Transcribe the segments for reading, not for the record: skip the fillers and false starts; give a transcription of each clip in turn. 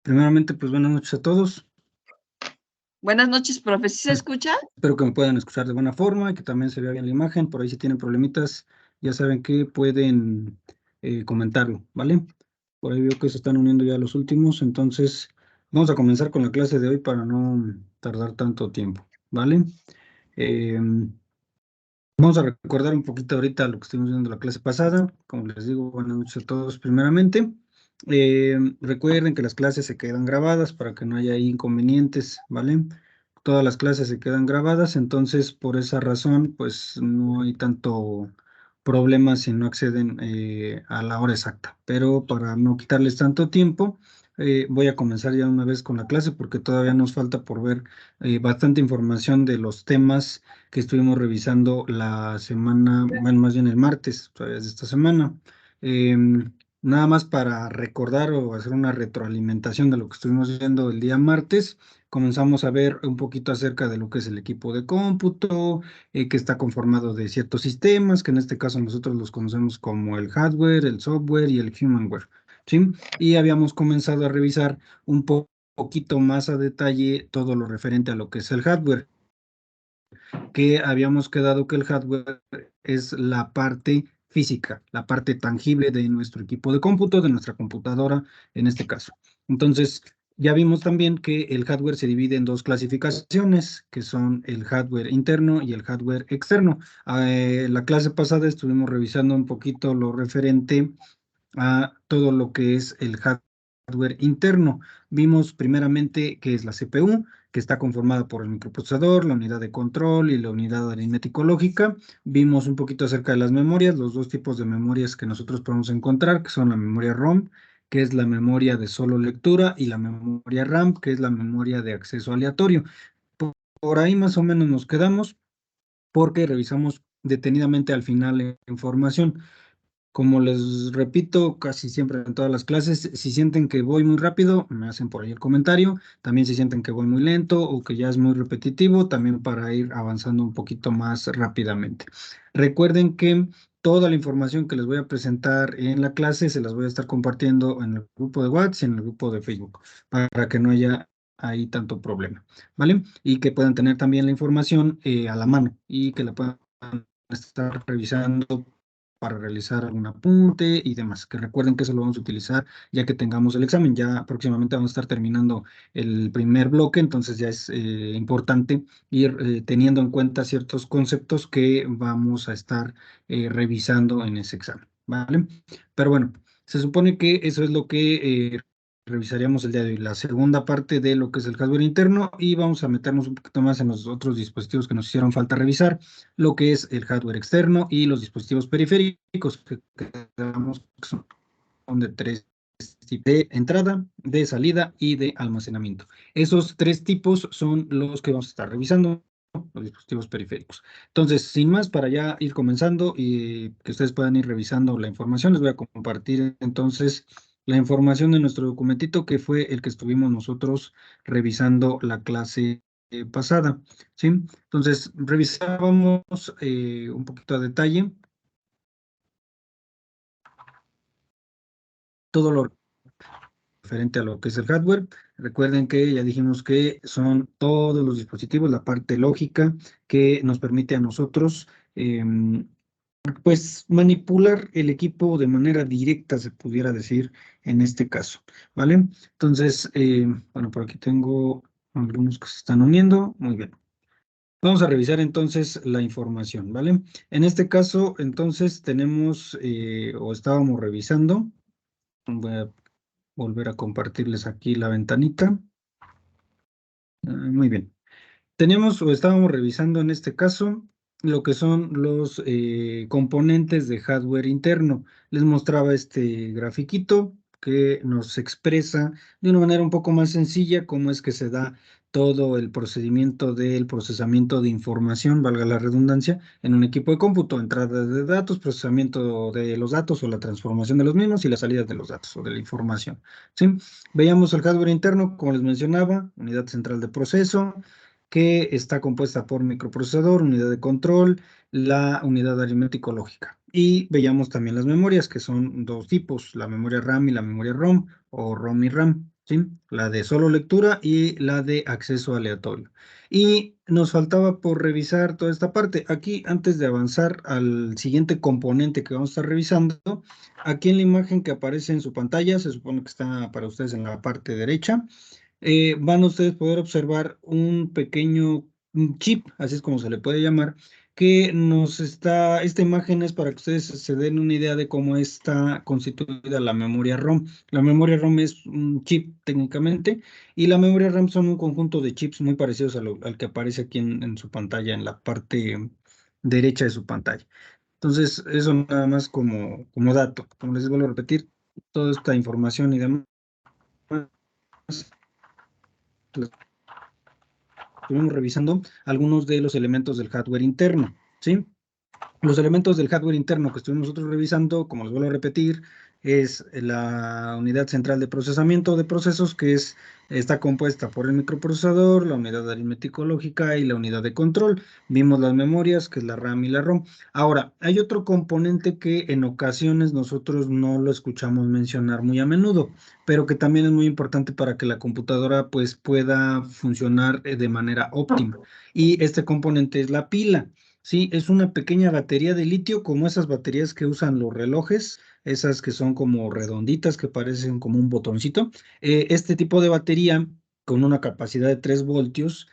Primeramente, pues buenas noches a todos. Buenas noches, profe. ¿Sí se escucha? Espero que me puedan escuchar de buena forma y que también se vea bien la imagen. Por ahí si tienen problemitas, ya saben que pueden comentarlo, ¿vale? Por ahí veo que se están uniendo ya los últimos, entonces vamos a comenzar con la clase de hoy para no tardar tanto tiempo, ¿vale? Eh, Vamos a recordar un poquito ahorita lo que estuvimos viendo la clase pasada. Como les digo, buenas noches a todos primeramente. Recuerden que las clases se quedan grabadas para que no haya ahí inconvenientes, ¿vale? Todas las clases se quedan grabadas, entonces por esa razón, pues no hay tanto problema si no acceden a la hora exacta. Pero para no quitarles tanto tiempo, voy a comenzar ya una vez con la clase porque todavía nos falta por ver bastante información de los temas que estuvimos revisando la semana, bueno, más bien el martes, todavía es de esta semana. Nada más para recordar o hacer una retroalimentación de lo que estuvimos viendo el día martes, comenzamos a ver un poquito acerca de lo que es el equipo de cómputo, que está conformado de ciertos sistemas, que en este caso nosotros los conocemos como el hardware, el software y el humanware, ¿sí? Y habíamos comenzado a revisar un poquito más a detalle todo lo referente a lo que es el hardware, que habíamos quedado que el hardware es la parte física, la parte tangible de nuestro equipo de cómputo, de nuestra computadora en este caso. Entonces, ya vimos también que el hardware se divide en dos clasificaciones, que son el hardware interno y el hardware externo. La clase pasada estuvimos revisando un poquito lo referente a todo lo que es el hardware interno. Vimos primeramente que es la CPU, que está conformada por el microprocesador, la unidad de control y la unidad aritmético-lógica. Vimos un poquito acerca de las memorias, los dos tipos de memorias que nosotros podemos encontrar, que son la memoria ROM, que es la memoria de solo lectura, y la memoria RAM, que es la memoria de acceso aleatorio. Por ahí más o menos nos quedamos porque revisamos detenidamente al final la información. Como les repito casi siempre en todas las clases, si sienten que voy muy rápido, me hacen por ahí el comentario. También si sienten que voy muy lento o que ya es muy repetitivo, también para ir avanzando un poquito más rápidamente. Recuerden que toda la información que les voy a presentar en la clase se las voy a estar compartiendo en el grupo de WhatsApp y en el grupo de Facebook, para que no haya ahí tanto problema, ¿vale? Y que puedan tener también la información a la mano y que la puedan estar revisando para realizar algún apunte y demás, que recuerden que eso lo vamos a utilizar ya que tengamos el examen. Ya próximamente vamos a estar terminando el primer bloque, entonces ya es importante ir teniendo en cuenta ciertos conceptos que vamos a estar revisando en ese examen, ¿vale? Pero bueno, se supone que eso es lo que revisaríamos el día de hoy, la segunda parte de lo que es el hardware interno, y vamos a meternos un poquito más en los otros dispositivos que nos hicieron falta revisar, lo que es el hardware externo y los dispositivos periféricos, que quedamos que son de tres tipos: de entrada, de salida y de almacenamiento. Esos tres tipos son los que vamos a estar revisando, los dispositivos periféricos. Entonces, sin más, para ya ir comenzando y que ustedes puedan ir revisando la información, les voy a compartir entonces la información de nuestro documentito, que fue el que estuvimos nosotros revisando la clase pasada, ¿sí? Entonces, revisábamos un poquito a detalle todo lo referente a lo que es el hardware. Recuerden que ya dijimos que son todos los dispositivos, la parte lógica que nos permite a nosotros pues manipular el equipo de manera directa, se pudiera decir en este caso, ¿vale? Entonces, bueno, por aquí tengo algunos que se están uniendo. Muy bien. Vamos a revisar entonces la información, ¿vale? En este caso, entonces, tenemos o estábamos revisando. Voy a volver a compartirles aquí la ventanita. Muy bien. Tenemos o estábamos revisando en este caso lo que son los componentes de hardware interno. Les mostraba este grafiquito que nos expresa de una manera un poco más sencilla cómo es que se da todo el procedimiento del procesamiento de información, valga la redundancia, en un equipo de cómputo: entrada de datos, procesamiento de los datos o la transformación de los mismos y la salida de los datos o de la información, ¿sí? Veíamos el hardware interno, como les mencionaba: unidad central de proceso, que está compuesta por microprocesador, unidad de control, la unidad aritmético-lógica. Y veíamos también las memorias, que son dos tipos: la memoria RAM y la memoria ROM, o ROM y RAM, ¿sí? La de solo lectura y la de acceso aleatorio. Y nos faltaba por revisar toda esta parte. Aquí, antes de avanzar al siguiente componente que vamos a estar revisando, aquí en la imagen que aparece en su pantalla, se supone que está para ustedes en la parte derecha, van a ustedes poder observar un pequeño chip, así es como se le puede llamar, que esta imagen es para que ustedes se den una idea de cómo está constituida la memoria ROM. La memoria ROM es un chip técnicamente y la memoria RAM son un conjunto de chips muy parecidos al que aparece aquí en su pantalla, en la parte derecha de su pantalla. Entonces, eso nada más como dato. Como les vuelvo a repetir, toda esta información y demás estuvimos revisando algunos de los elementos del hardware interno, ¿sí? Los elementos del hardware interno que estuvimos nosotros revisando, como les vuelvo a repetir, es la unidad central de procesamiento de procesos, que está compuesta por el microprocesador, la unidad aritmético lógica y la unidad de control. Vimos las memorias, que es la RAM y la ROM. Ahora, hay otro componente que en ocasiones nosotros no lo escuchamos mencionar muy a menudo, pero que también es muy importante para que la computadora pues pueda funcionar de manera óptima. Y este componente es la pila. Sí, es una pequeña batería de litio, como esas baterías que usan los relojes, esas que son como redonditas, que parecen como un botoncito. Este tipo de batería, con una capacidad de 3 voltios,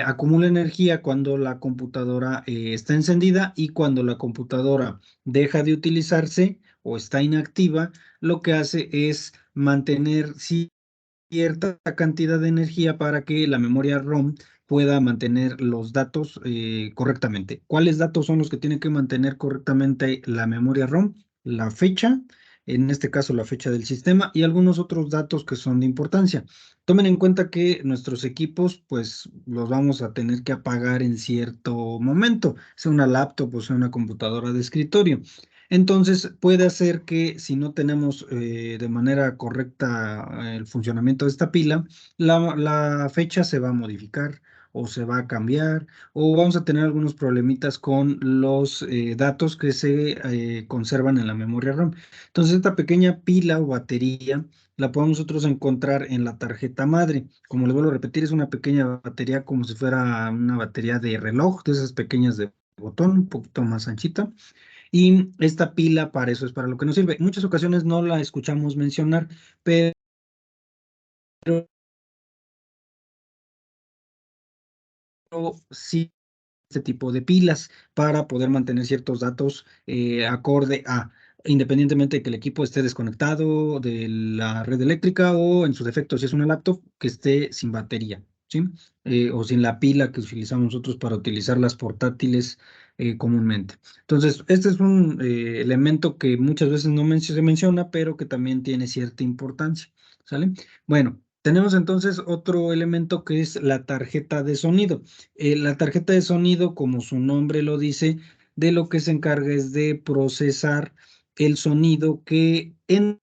acumula energía cuando la computadora está encendida, y cuando la computadora deja de utilizarse o está inactiva, lo que hace es mantener cierta cantidad de energía para que la memoria ROM pueda mantener los datos correctamente. ¿Cuáles datos son los que tiene que mantener correctamente la memoria ROM? La fecha, en este caso la fecha del sistema, y algunos otros datos que son de importancia. Tomen en cuenta que nuestros equipos, pues los vamos a tener que apagar en cierto momento, sea una laptop o sea una computadora de escritorio. Entonces puede hacer que si no tenemos de manera correcta el funcionamiento de esta pila, la fecha se va a modificar o se va a cambiar, o vamos a tener algunos problemitas con los datos que se conservan en la memoria RAM. Entonces esta pequeña pila o batería la podemos nosotros encontrar en la tarjeta madre. Como les vuelvo a repetir, es una pequeña batería como si fuera una batería de reloj, de esas pequeñas de botón, un poquito más anchita. Y esta pila para eso es para lo que nos sirve. En muchas ocasiones no la escuchamos mencionar, pero sí este tipo de pilas para poder mantener ciertos datos acorde a, independientemente de que el equipo esté desconectado de la red eléctrica, o en su defecto, si es una laptop, que esté sin batería, ¿sí? O sin la pila que utilizamos nosotros para utilizar las portátiles comúnmente. Entonces, este es un elemento que muchas veces no se menciona, pero que también tiene cierta importancia, ¿sale? Bueno. Tenemos entonces otro elemento que es la tarjeta de sonido. La tarjeta de sonido, como su nombre lo dice, de lo que se encarga es de procesar el sonido que entra.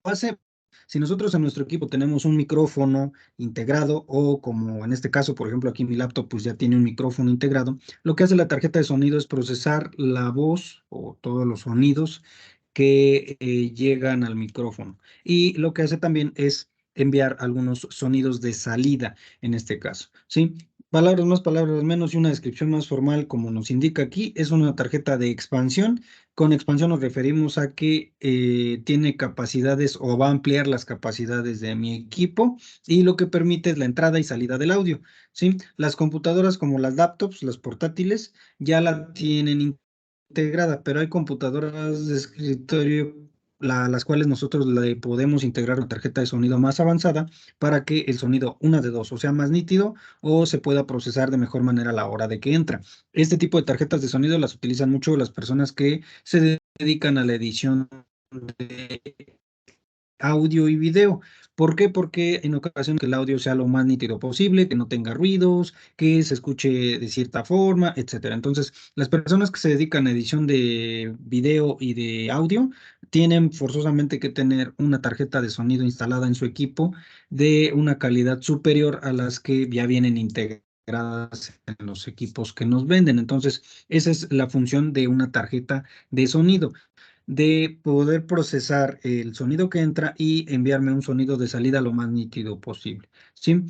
Hace, si nosotros en nuestro equipo tenemos un micrófono integrado, o como en este caso, por ejemplo, aquí mi laptop pues ya tiene un micrófono integrado, lo que hace la tarjeta de sonido es procesar la voz o todos los sonidos que llegan al micrófono. Y lo que hace también es enviar algunos sonidos de salida, en este caso, ¿sí? Palabras más, palabras menos, y una descripción más formal, como nos indica aquí, es una tarjeta de expansión. Con expansión nos referimos a que tiene capacidades o va a ampliar las capacidades de mi equipo, y lo que permite es la entrada y salida del audio, ¿sí? Las computadoras, como las laptops, las portátiles, ya la tienen integrada, pero hay computadoras de escritorio las cuales nosotros le podemos integrar una tarjeta de sonido más avanzada para que el sonido, una de dos, o sea más nítido, o se pueda procesar de mejor manera a la hora de que entra. Este tipo de tarjetas de sonido las utilizan mucho las personas que se dedican a la edición de audio y video. ¿Por qué? Porque en ocasiones que el audio sea lo más nítido posible, que no tenga ruidos, que se escuche de cierta forma, etcétera. Entonces, las personas que se dedican a edición de video y de audio tienen forzosamente que tener una tarjeta de sonido instalada en su equipo de una calidad superior a las que ya vienen integradas en los equipos que nos venden. Entonces, esa es la función de una tarjeta de sonido. de poder procesar el sonido que entra y enviarme un sonido de salida lo más nítido posible, ¿sí?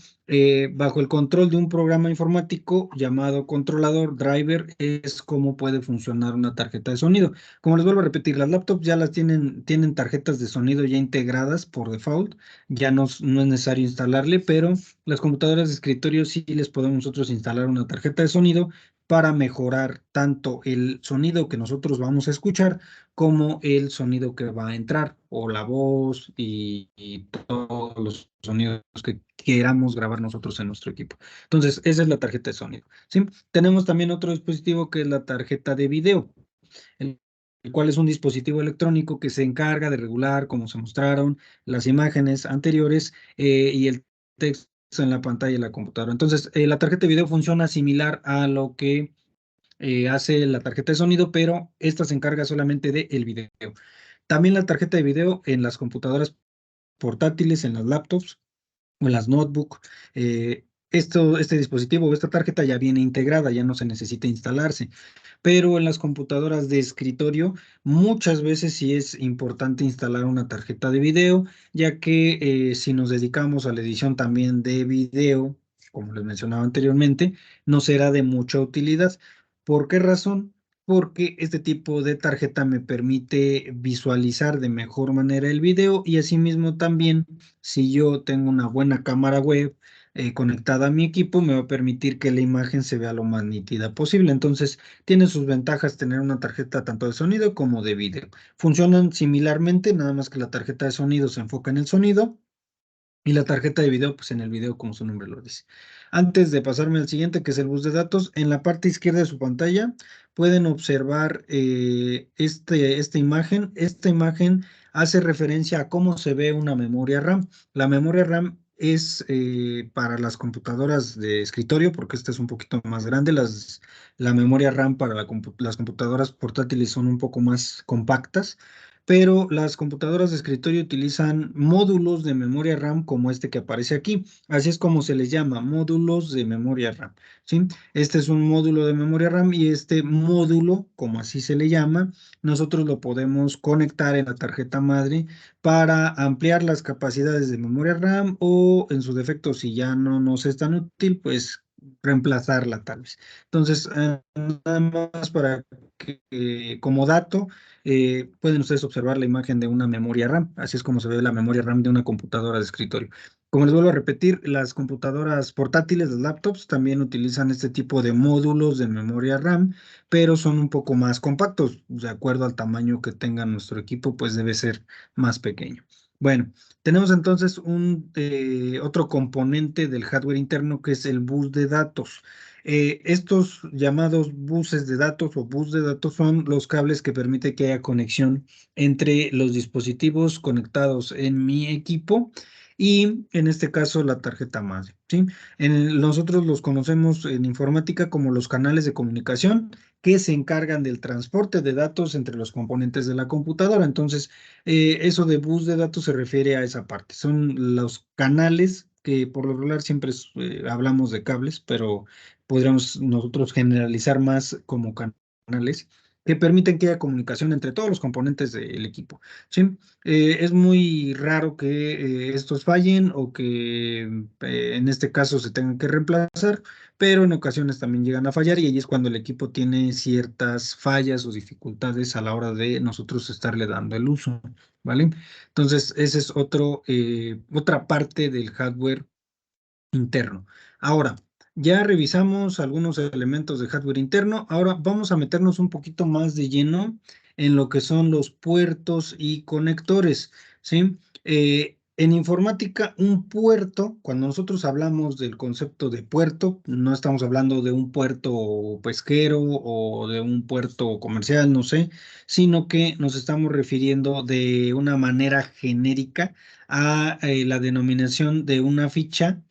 Bajo el control de un programa informático llamado controlador driver es cómo puede funcionar una tarjeta de sonido. Como les vuelvo a repetir, las laptops ya las tienen tarjetas de sonido ya integradas por default, ya no es necesario instalarle, pero las computadoras de escritorio sí les podemos nosotros instalar una tarjeta de sonido para mejorar tanto el sonido que nosotros vamos a escuchar como el sonido que va a entrar, o la voz y todos los sonidos que queramos grabar nosotros en nuestro equipo. Entonces, esa es la tarjeta de sonido, ¿sí? Tenemos también otro dispositivo que es la tarjeta de video, el el cual es un dispositivo electrónico que se encarga de regular, como se mostraron, las imágenes anteriores y el texto en la pantalla de la computadora. Entonces, la tarjeta de video funciona similar a lo que hace la tarjeta de sonido, pero esta se encarga solamente del video. También la tarjeta de video en las computadoras portátiles, en las laptops o en las notebooks. Este dispositivo o esta tarjeta ya viene integrada, ya no se necesita instalarse, pero en las computadoras de escritorio muchas veces sí es importante instalar una tarjeta de video, ya que si nos dedicamos a la edición también de video, como les mencionaba anteriormente, no será de mucha utilidad. ¿Por qué razón? Porque este tipo de tarjeta me permite visualizar de mejor manera el video y asimismo también si yo tengo una buena cámara web conectada a mi equipo, me va a permitir que la imagen se vea lo más nítida posible. Entonces, tiene sus ventajas tener una tarjeta tanto de sonido como de video. Funcionan similarmente, nada más que la tarjeta de sonido se enfoca en el sonido y la tarjeta de video, pues en el video, como su nombre lo dice. Antes de pasarme al siguiente, que es el bus de datos, en la parte izquierda de su pantalla pueden observar esta imagen. Esta imagen hace referencia a cómo se ve una memoria RAM. La memoria RAM es para las computadoras de escritorio, porque esta es un poquito más grande. La memoria RAM para las computadoras portátiles son un poco más compactas, pero las computadoras de escritorio utilizan módulos de memoria RAM como este que aparece aquí. Así es como se les llama, módulos de memoria RAM, ¿sí? Este es un módulo de memoria RAM y este módulo, como así se le llama, nosotros lo podemos conectar en la tarjeta madre para ampliar las capacidades de memoria RAM o en su defecto, si ya no nos es tan útil, pues reemplazarla tal vez. Entonces, nada más para que, como dato, pueden ustedes observar la imagen de una memoria RAM. Así es como se ve la memoria RAM de una computadora de escritorio. Como les vuelvo a repetir, las computadoras portátiles, las laptops, también utilizan este tipo de módulos de memoria RAM, pero son un poco más compactos. De acuerdo al tamaño que tenga nuestro equipo, pues debe ser más pequeño. Bueno, tenemos entonces otro componente del hardware interno que es el bus de datos. Estos llamados buses de datos o bus de datos son los cables que permiten que haya conexión entre los dispositivos conectados en mi equipo y en este caso la tarjeta madre, ¿sí? Nosotros los conocemos en informática como los canales de comunicación que se encargan del transporte de datos entre los componentes de la computadora. Entonces, eso de bus de datos se refiere a esa parte. Son los canales que por lo regular siempre hablamos de cables, pero podríamos nosotros generalizar más como canales que permiten que haya comunicación entre todos los componentes del equipo, ¿sí? Es muy raro que estos fallen o que en este caso se tengan que reemplazar, pero en ocasiones también llegan a fallar y ahí es cuando el equipo tiene ciertas fallas o dificultades a la hora de nosotros estarle dando el uso, ¿vale? Entonces, ese es otra parte del hardware interno. Ahora, ya revisamos algunos elementos de hardware interno. Ahora vamos a meternos un poquito más de lleno en lo que son los puertos y conectores, ¿sí? En informática, un puerto, cuando nosotros hablamos del concepto de puerto, no estamos hablando de un puerto pesquero o de un puerto comercial, no sé, sino que nos estamos refiriendo de una manera genérica a la denominación de una ficha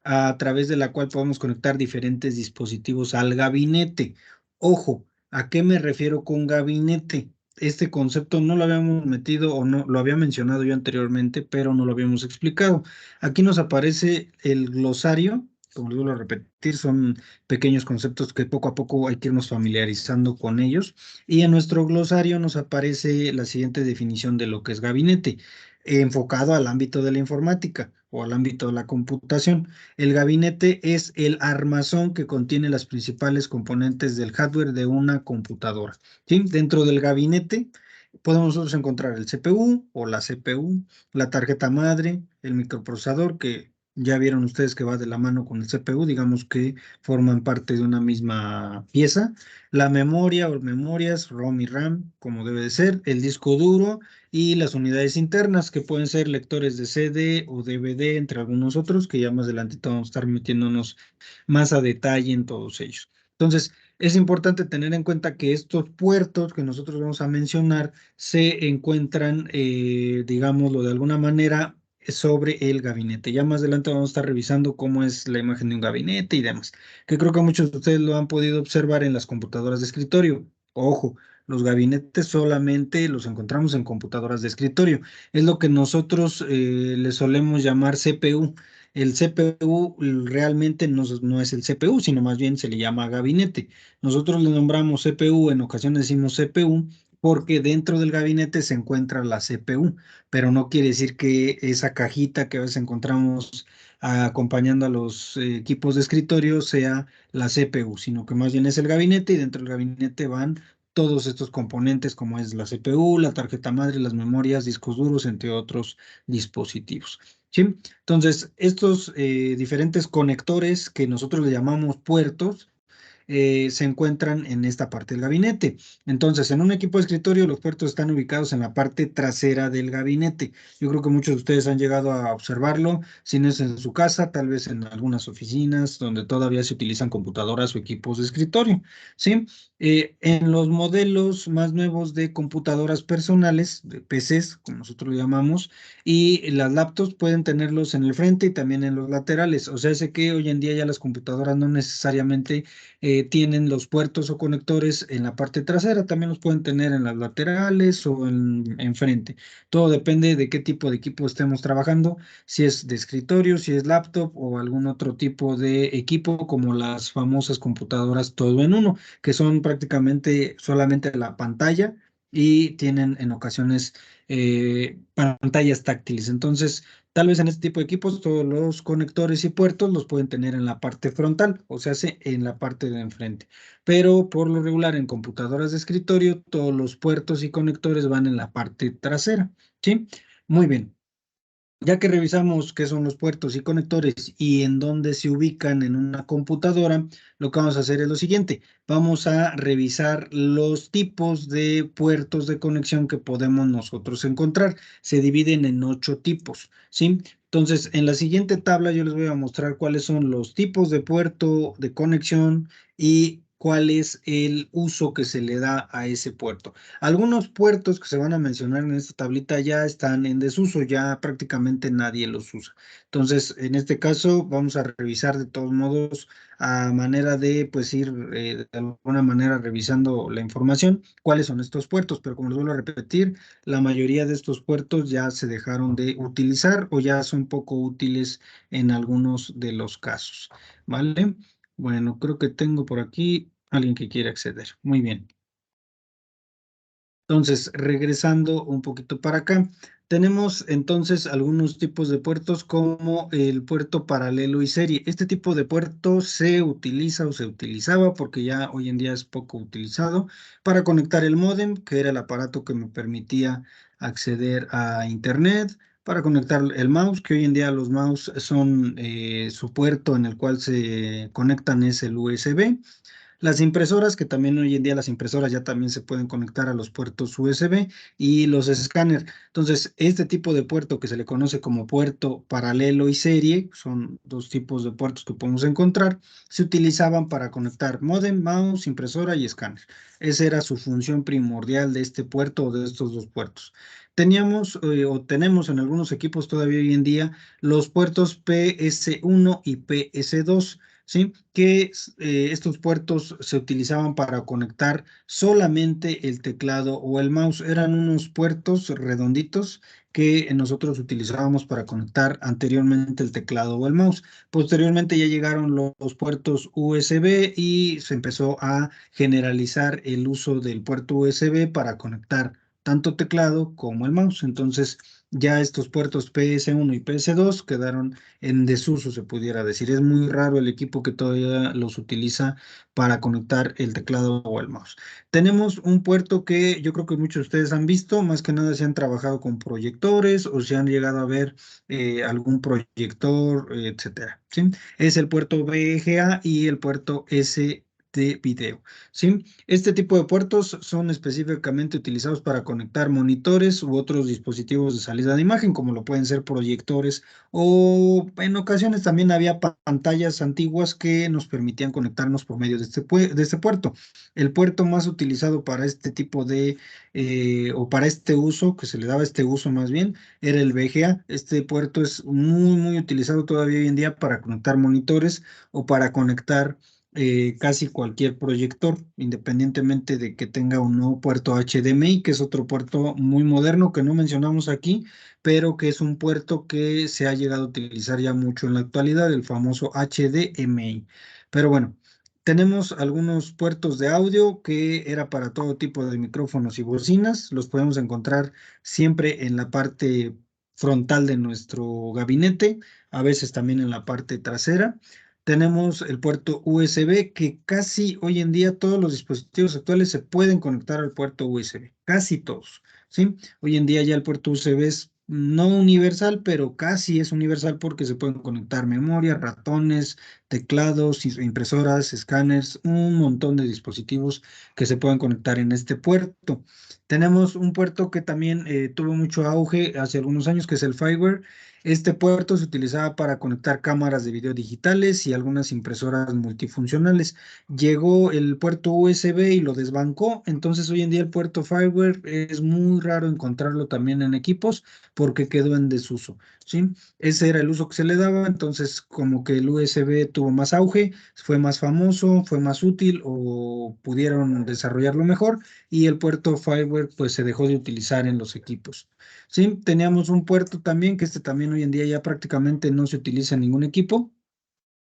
a través de la cual podemos conectar diferentes dispositivos al gabinete. Ojo, ¿a qué me refiero con gabinete? Este concepto no lo habíamos metido o no lo había mencionado yo anteriormente, pero no lo habíamos explicado. Aquí nos aparece el glosario como les vuelvo a repetir, son pequeños conceptos que poco a poco hay que irnos familiarizando con ellos. Y en nuestro glosario nos aparece la siguiente definición de lo que es gabinete, enfocado al ámbito de la informática o al ámbito de la computación. El gabinete es el armazón que contiene las principales componentes del hardware de una computadora. ¿Sí? Dentro del gabinete podemos nosotros encontrar el CPU o la CPU, la tarjeta madre, el microprocesador, que ya vieron ustedes que va de la mano con el CPU, digamos que forman parte de una misma pieza, la memoria o memorias, ROM y RAM, como debe de ser, el disco duro y las unidades internas, que pueden ser lectores de CD o DVD, entre algunos otros, que ya más adelante vamos a estar metiéndonos más a detalle en todos ellos. Entonces, es importante tener en cuenta que estos puertos que nosotros vamos a mencionar se encuentran, digámoslo de alguna manera, sobre el gabinete. Ya más adelante vamos a estar revisando cómo es la imagen de un gabinete y demás, que creo que muchos de ustedes lo han podido observar en las computadoras de escritorio. Ojo, los gabinetes solamente los encontramos en computadoras de escritorio. Es lo que nosotros le solemos llamar CPU. El CPU realmente no es el CPU, sino más bien se le llama gabinete. Nosotros le nombramos CPU, en ocasiones decimos CPU, porque dentro del gabinete se encuentra la CPU, pero no quiere decir que esa cajita que a veces encontramos acompañando a los equipos de escritorio sea la CPU, sino que más bien es el gabinete y dentro del gabinete van todos estos componentes como es la CPU, la tarjeta madre, las memorias, discos duros, entre otros dispositivos. ¿Sí? Entonces, estos diferentes conectores que nosotros le llamamos puertos, se encuentran en esta parte del gabinete. Entonces, en un equipo de escritorio, los puertos están ubicados en la parte trasera del gabinete. Yo creo que muchos de ustedes han llegado a observarlo, si no es en su casa, tal vez en algunas oficinas donde todavía se utilizan computadoras o equipos de escritorio. ¿Sí? En los modelos más nuevos de computadoras personales, de PCs, como nosotros lo llamamos, y las laptops pueden tenerlos en el frente y también en los laterales. O sea, sé que hoy en día ya las computadoras no necesariamente tienen los puertos o conectores en la parte trasera, también los pueden tener en las laterales o en frente. Todo depende de qué tipo de equipo estemos trabajando, si es de escritorio, si es laptop o algún otro tipo de equipo como las famosas computadoras todo en uno, que son prácticamente solamente la pantalla y tienen en ocasiones pantallas táctiles. Entonces, tal vez en este tipo de equipos todos los conectores y puertos los pueden tener en la parte frontal, o sea, en la parte de enfrente. Pero por lo regular en computadoras de escritorio todos los puertos y conectores van en la parte trasera. ¿Sí? Muy bien. Ya que revisamos qué son los puertos y conectores y en dónde se ubican en una computadora, lo que vamos a hacer es lo siguiente. Vamos a revisar los tipos de puertos de conexión que podemos nosotros encontrar. Se dividen en 8 tipos, ¿sí? Entonces, en la siguiente tabla yo les voy a mostrar cuáles son los tipos de puerto de conexión y cuál es el uso que se le da a ese puerto. Algunos puertos que se van a mencionar en esta tablita ya están en desuso, ya prácticamente nadie los usa. Entonces, en este caso, vamos a revisar de todos modos a manera de, pues, ir de alguna manera revisando la información, cuáles son estos puertos, pero como les vuelvo a repetir, la mayoría de estos puertos ya se dejaron de utilizar o ya son poco útiles en algunos de los casos, ¿vale? Bueno, creo que tengo por aquí alguien que quiere acceder. Muy bien. Entonces, regresando un poquito para acá, tenemos entonces algunos tipos de puertos como el puerto paralelo y serie. Este tipo de puerto se utiliza o se utilizaba porque ya hoy en día es poco utilizado para conectar el módem, que era el aparato que me permitía acceder a internet, para conectar el mouse, que hoy en día los mouse son su puerto en el cual se conectan es el USB. Las impresoras, que también hoy en día las impresoras ya también se pueden conectar a los puertos USB y los escáneres. Entonces, este tipo de puerto que se le conoce como puerto paralelo y serie, son dos tipos de puertos que podemos encontrar, se utilizaban para conectar módem, mouse, impresora y escáner. Esa era su función primordial de este puerto o de estos dos puertos. Teníamos o tenemos en algunos equipos todavía hoy en día los puertos PS1 y PS2. ¿sí? Que estos puertos se utilizaban para conectar solamente el teclado o el mouse. Eran unos puertos redonditos que nosotros utilizábamos para conectar anteriormente el teclado o el mouse. Posteriormente ya llegaron los puertos USB y se empezó a generalizar el uso del puerto USB para conectar tanto teclado como el mouse. Entonces, ya estos puertos PS1 y PS2 quedaron en desuso, se pudiera decir. Es muy raro el equipo que todavía los utiliza para conectar el teclado o el mouse. Tenemos un puerto que yo creo que muchos de ustedes han visto, más que nada si han trabajado con proyectores o si han llegado a ver algún proyector, etcétera, ¿sí? Es el puerto VGA y el puerto S de video, ¿sí? Este tipo de puertos son específicamente utilizados para conectar monitores u otros dispositivos de salida de imagen, como lo pueden ser proyectores o en ocasiones también había pantallas antiguas que nos permitían conectarnos por medio de de este puerto. El puerto más utilizado para este tipo de, o para este uso, que se le daba este uso más bien, era el VGA. Este puerto es muy utilizado todavía hoy en día para conectar monitores o para conectar casi cualquier proyector, independientemente de que tenga un nuevo puerto HDMI, que es otro puerto muy moderno que no mencionamos aquí, pero que es un puerto que se ha llegado a utilizar ya mucho en la actualidad, el famoso HDMI. Pero bueno, tenemos algunos puertos de audio que era para todo tipo de micrófonos y bocinas. Los podemos encontrar siempre en la parte frontal de nuestro gabinete, a veces también en la parte trasera. Tenemos el puerto USB que casi hoy en día todos los dispositivos actuales se pueden conectar al puerto USB, casi todos, ¿sí? Hoy en día ya el puerto USB es no universal, pero casi es universal porque se pueden conectar memoria, ratones, teclados, impresoras, escáneres, un montón de dispositivos que se pueden conectar en este puerto. Tenemos un puerto que también tuvo mucho auge hace algunos años, que es el Fiber. Este puerto se utilizaba para conectar cámaras de video digitales y algunas impresoras multifuncionales. Llegó el puerto USB y lo desbancó, entonces hoy en día el puerto Fiber es muy raro encontrarlo también en equipos porque quedó en desuso, ¿sí? Ese era el uso que se le daba, entonces como que el USB tuvo más auge, fue más famoso, fue más útil o pudieron desarrollarlo mejor y el puerto Fiber pues se dejó de utilizar en los equipos. Sí, teníamos un puerto también, que este también hoy en día ya prácticamente no se utiliza en ningún equipo,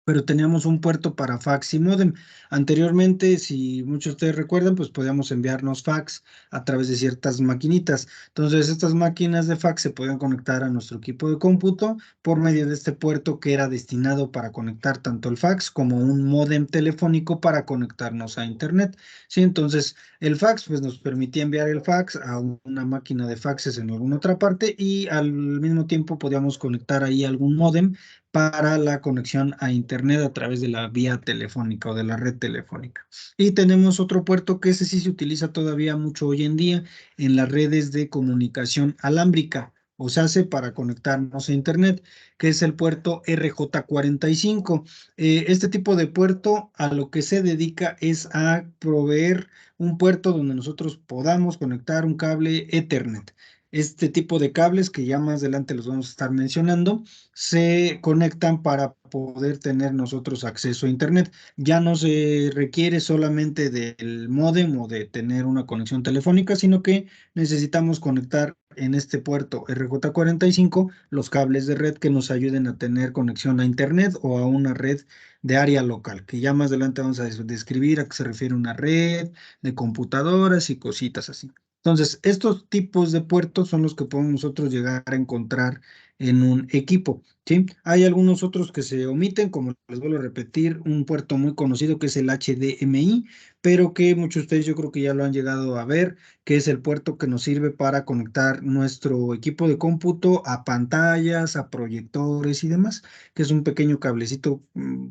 pero teníamos un puerto para fax y módem. Anteriormente, si muchos de ustedes recuerdan, pues podíamos enviarnos fax a través de ciertas maquinitas. Entonces, estas máquinas de fax se podían conectar a nuestro equipo de cómputo por medio de este puerto que era destinado para conectar tanto el fax como un módem telefónico para conectarnos a Internet. Sí, entonces el fax pues nos permitía enviar el fax a una máquina de faxes en alguna otra parte y al mismo tiempo podíamos conectar ahí algún módem para la conexión a Internet a través de la vía telefónica o de la red telefónica. Y tenemos otro puerto que ese sí se utiliza todavía mucho hoy en día en las redes de comunicación alámbrica, o se hace para conectarnos a Internet, que es el puerto RJ45. Este tipo de puerto a lo que se dedica es a proveer un puerto donde nosotros podamos conectar un cable Ethernet. Este tipo de cables que ya más adelante los vamos a estar mencionando se conectan para poder tener nosotros acceso a Internet. Ya no se requiere solamente del módem o de tener una conexión telefónica, sino que necesitamos conectar en este puerto RJ45 los cables de red que nos ayuden a tener conexión a Internet o a una red de área local, que ya más adelante vamos a describir a qué se refiere una red de computadoras y cositas así. Entonces, estos tipos de puertos son los que podemos nosotros llegar a encontrar en un equipo. ¿Sí? Hay algunos otros que se omiten, como les vuelvo a repetir, un puerto muy conocido que es el HDMI, pero que muchos de ustedes yo creo que ya lo han llegado a ver, que es el puerto que nos sirve para conectar nuestro equipo de cómputo a pantallas, a proyectores y demás, que es un pequeño cablecito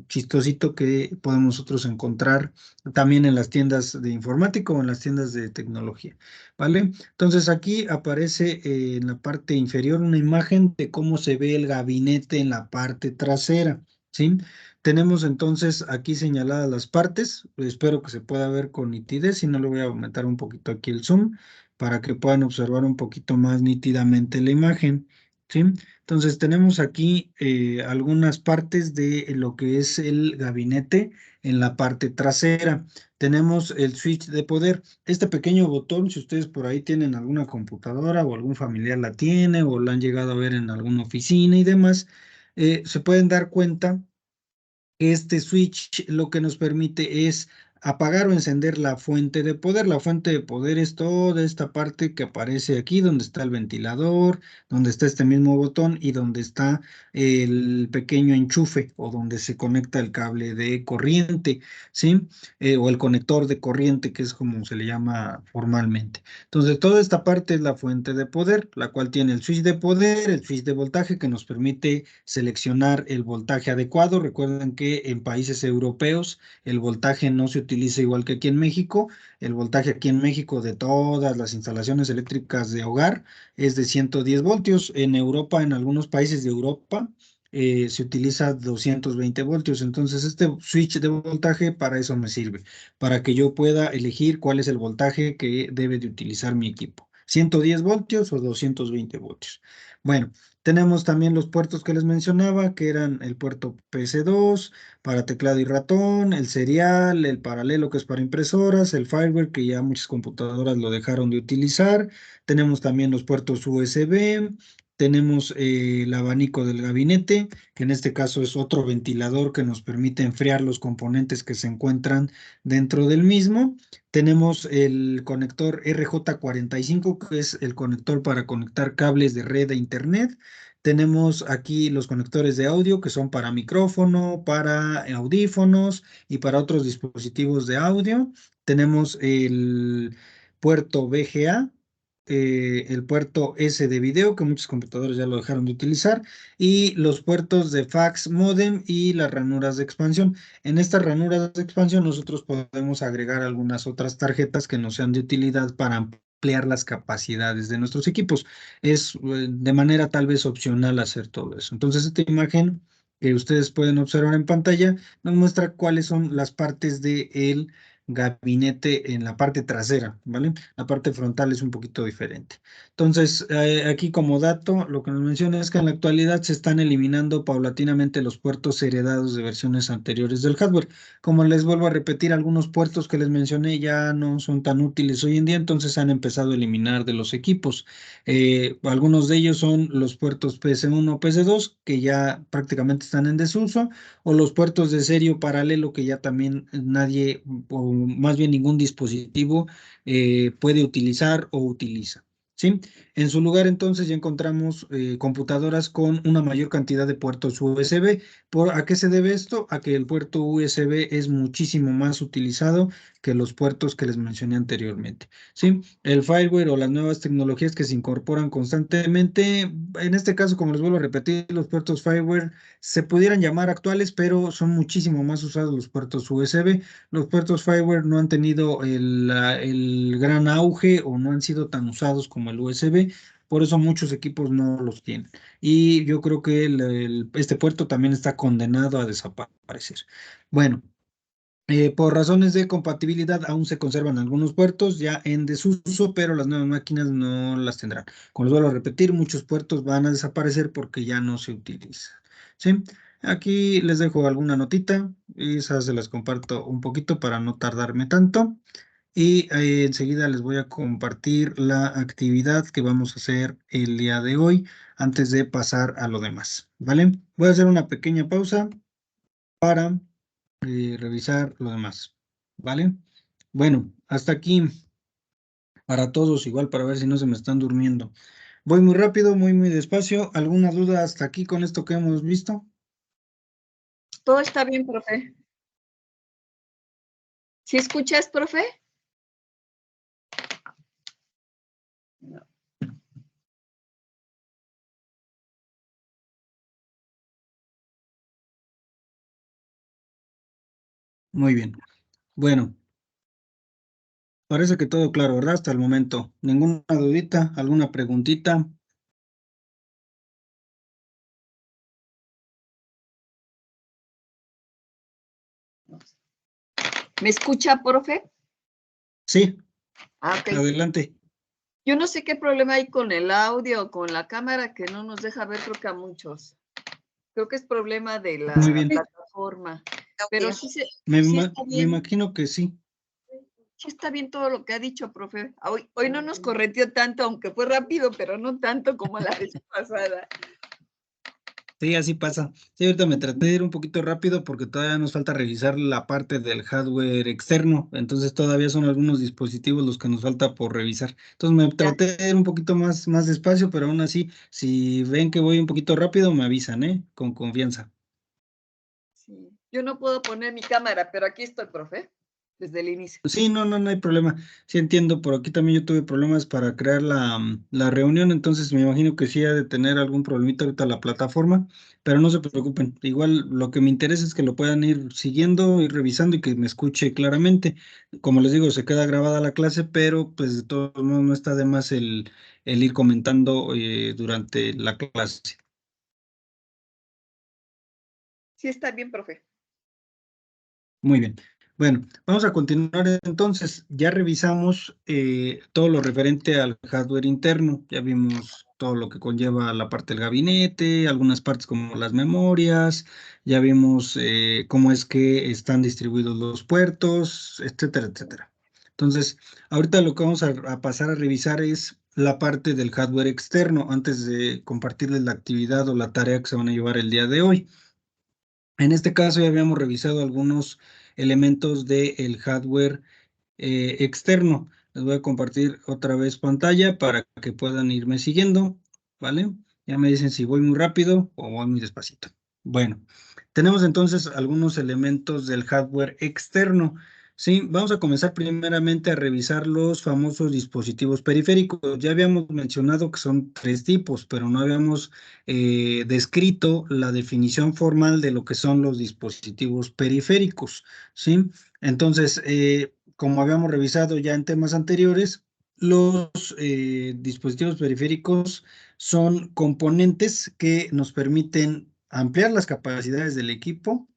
chistosito que podemos nosotros encontrar también en las tiendas de informática o en las tiendas de tecnología, ¿vale? Entonces aquí aparece en la parte inferior una imagen de cómo se ve el gabinete en la parte trasera, ¿sí? Tenemos entonces aquí señaladas las partes, espero que se pueda ver con nitidez, si no le voy a aumentar un poquito aquí el zoom para que puedan observar un poquito más nítidamente la imagen. ¿sí? Entonces tenemos aquí algunas partes de lo que es el gabinete en la parte trasera. Tenemos el switch de poder. Este pequeño botón, si ustedes por ahí tienen alguna computadora o algún familiar la tiene o la han llegado a ver en alguna oficina y demás, se pueden dar cuenta. Este switch lo que nos permite es apagar o encender la fuente de poder. La fuente de poder es toda esta parte que aparece aquí, donde está el ventilador, donde está este mismo botón y donde está el pequeño enchufe o donde se conecta el cable de corriente, ¿sí? O el conector de corriente, que es como se le llama formalmente. Entonces, toda esta parte es la fuente de poder, la cual tiene el switch de poder, el switch de voltaje que nos permite seleccionar el voltaje adecuado. Recuerden que en países europeos el voltaje no se utiliza igual que aquí en México. El voltaje aquí en México de todas las instalaciones eléctricas de hogar es de 110 voltios. En Europa, en algunos países de Europa, se utiliza 220 voltios. Entonces, este switch de voltaje para eso me sirve, para que yo pueda elegir cuál es el voltaje que debe de utilizar mi equipo. 110 voltios o 220 voltios. Bueno, tenemos también los puertos que les mencionaba, que eran el puerto PC2 para teclado y ratón, el serial, el paralelo que es para impresoras, el fireware que ya muchas computadoras lo dejaron de utilizar. Tenemos también los puertos USB, tenemos el abanico del gabinete, que en este caso es otro ventilador que nos permite enfriar los componentes que se encuentran dentro del mismo. Tenemos el conector RJ45, que es el conector para conectar cables de red a internet. Tenemos aquí los conectores de audio que son para micrófono, para audífonos y para otros dispositivos de audio. Tenemos el puerto VGA, el puerto S de video, que muchos computadores ya lo dejaron de utilizar, y los puertos de fax modem y las ranuras de expansión. En estas ranuras de expansión nosotros podemos agregar algunas otras tarjetas que nos sean de utilidad para ampliar las capacidades de nuestros equipos. Es de manera tal vez opcional hacer todo eso. Entonces, esta imagen que ustedes pueden observar en pantalla nos muestra cuáles son las partes del gabinete en la parte trasera, ¿vale? La parte frontal es un poquito diferente. Entonces, aquí como dato, lo que nos menciona es que en la actualidad se están eliminando paulatinamente los puertos heredados de versiones anteriores del hardware. Como les vuelvo a repetir, algunos puertos que les mencioné ya no son tan útiles hoy en día, entonces han empezado a eliminar de los equipos. Algunos de ellos son los puertos PS1 o PS2, que ya prácticamente están en desuso, o los puertos de serie paralelo, que ya también nadie, o más bien ningún dispositivo, puede utilizar o utiliza. ¿Sí? En su lugar, entonces, ya encontramos computadoras con una mayor cantidad de puertos USB. ¿A qué se debe esto? A que el puerto USB es muchísimo más utilizado que los puertos que les mencioné anteriormente. ¿Sí? El fireware o las nuevas tecnologías que se incorporan constantemente, en este caso, como les vuelvo a repetir, los puertos fireware se pudieran llamar actuales, pero son muchísimo más usados los puertos USB. Los puertos fireware no han tenido el gran auge o no han sido tan usados como el USB. Por eso muchos equipos no los tienen. Y yo creo que este puerto también está condenado a desaparecer. Bueno, por razones de compatibilidad aún se conservan algunos puertos ya en desuso, pero las nuevas máquinas no las tendrán. Como les vuelvo a repetir, muchos puertos van a desaparecer porque ya no se utilizan. ¿Sí? Aquí les dejo alguna notita y esas se las comparto un poquito para no tardarme tanto. Y enseguida les voy a compartir la actividad que vamos a hacer el día de hoy antes de pasar a lo demás. ¿Vale? Voy a hacer una pequeña pausa para revisar lo demás, ¿vale? Bueno, hasta aquí para todos, igual para ver si no se me están durmiendo. Voy muy rápido, muy despacio. ¿Alguna duda hasta aquí con esto que hemos visto? Todo está bien, profe. ¿Sí escuchas, profe? No. Muy bien. Bueno, parece que todo claro, ¿verdad? Hasta el momento. ¿Ninguna dudita? ¿Alguna preguntita? ¿Me escucha, profe? Sí, Ah, ok. adelante. Yo no sé qué problema hay con el audio o con la cámara que no nos deja ver, creo que a muchos. Creo que es problema de la Muy bien. plataforma. Pero sí, Me está bien. imagino que sí. Sí está bien todo lo que ha dicho, profe. Hoy no nos correteó tanto, aunque fue rápido, pero no tanto como la vez pasada. Sí, así pasa. Sí, ahorita me traté de ir un poquito rápido porque todavía nos falta revisar la parte del hardware externo. Entonces todavía son algunos dispositivos los que nos falta por revisar. Entonces me traté de ir un poquito más despacio, pero aún así, si ven que voy un poquito rápido, me avisan, ¿eh? Con confianza. Sí. Yo no puedo poner mi cámara, pero aquí estoy, profe, desde el inicio. Sí, no hay problema. Sí entiendo, por aquí también yo tuve problemas para crear la reunión, entonces me imagino que sí ha de tener algún problemita ahorita la plataforma, pero no se preocupen. Igual lo que me interesa es que lo puedan ir siguiendo, ir revisando y que me escuche claramente. Como les digo, se queda grabada la clase, pero pues de todos modos no está de más el ir comentando durante la clase. Sí está bien, profe. Muy bien. Bueno, vamos a continuar entonces. Ya revisamos todo lo referente al hardware interno. Ya vimos todo lo que conlleva la parte del gabinete, algunas partes como las memorias. Ya vimos cómo es que están distribuidos los puertos, etcétera, etcétera. Entonces, ahorita lo que vamos a pasar a revisar es la parte del hardware externo antes de compartirles la actividad o la tarea que se van a llevar el día de hoy. En este caso ya habíamos revisado algunos elementos del hardware externo. Les voy a compartir otra vez pantalla para que puedan irme siguiendo, ¿vale? Ya me dicen si voy muy rápido o voy muy despacito. Bueno, tenemos entonces algunos elementos del hardware externo. Sí, vamos a comenzar primeramente a revisar los famosos dispositivos periféricos. Ya habíamos mencionado que son tres tipos, pero no habíamos descrito la definición formal de lo que son los dispositivos periféricos. ¿Sí? Entonces, como habíamos revisado ya en temas anteriores, los dispositivos periféricos son componentes que nos permiten ampliar las capacidades del equipo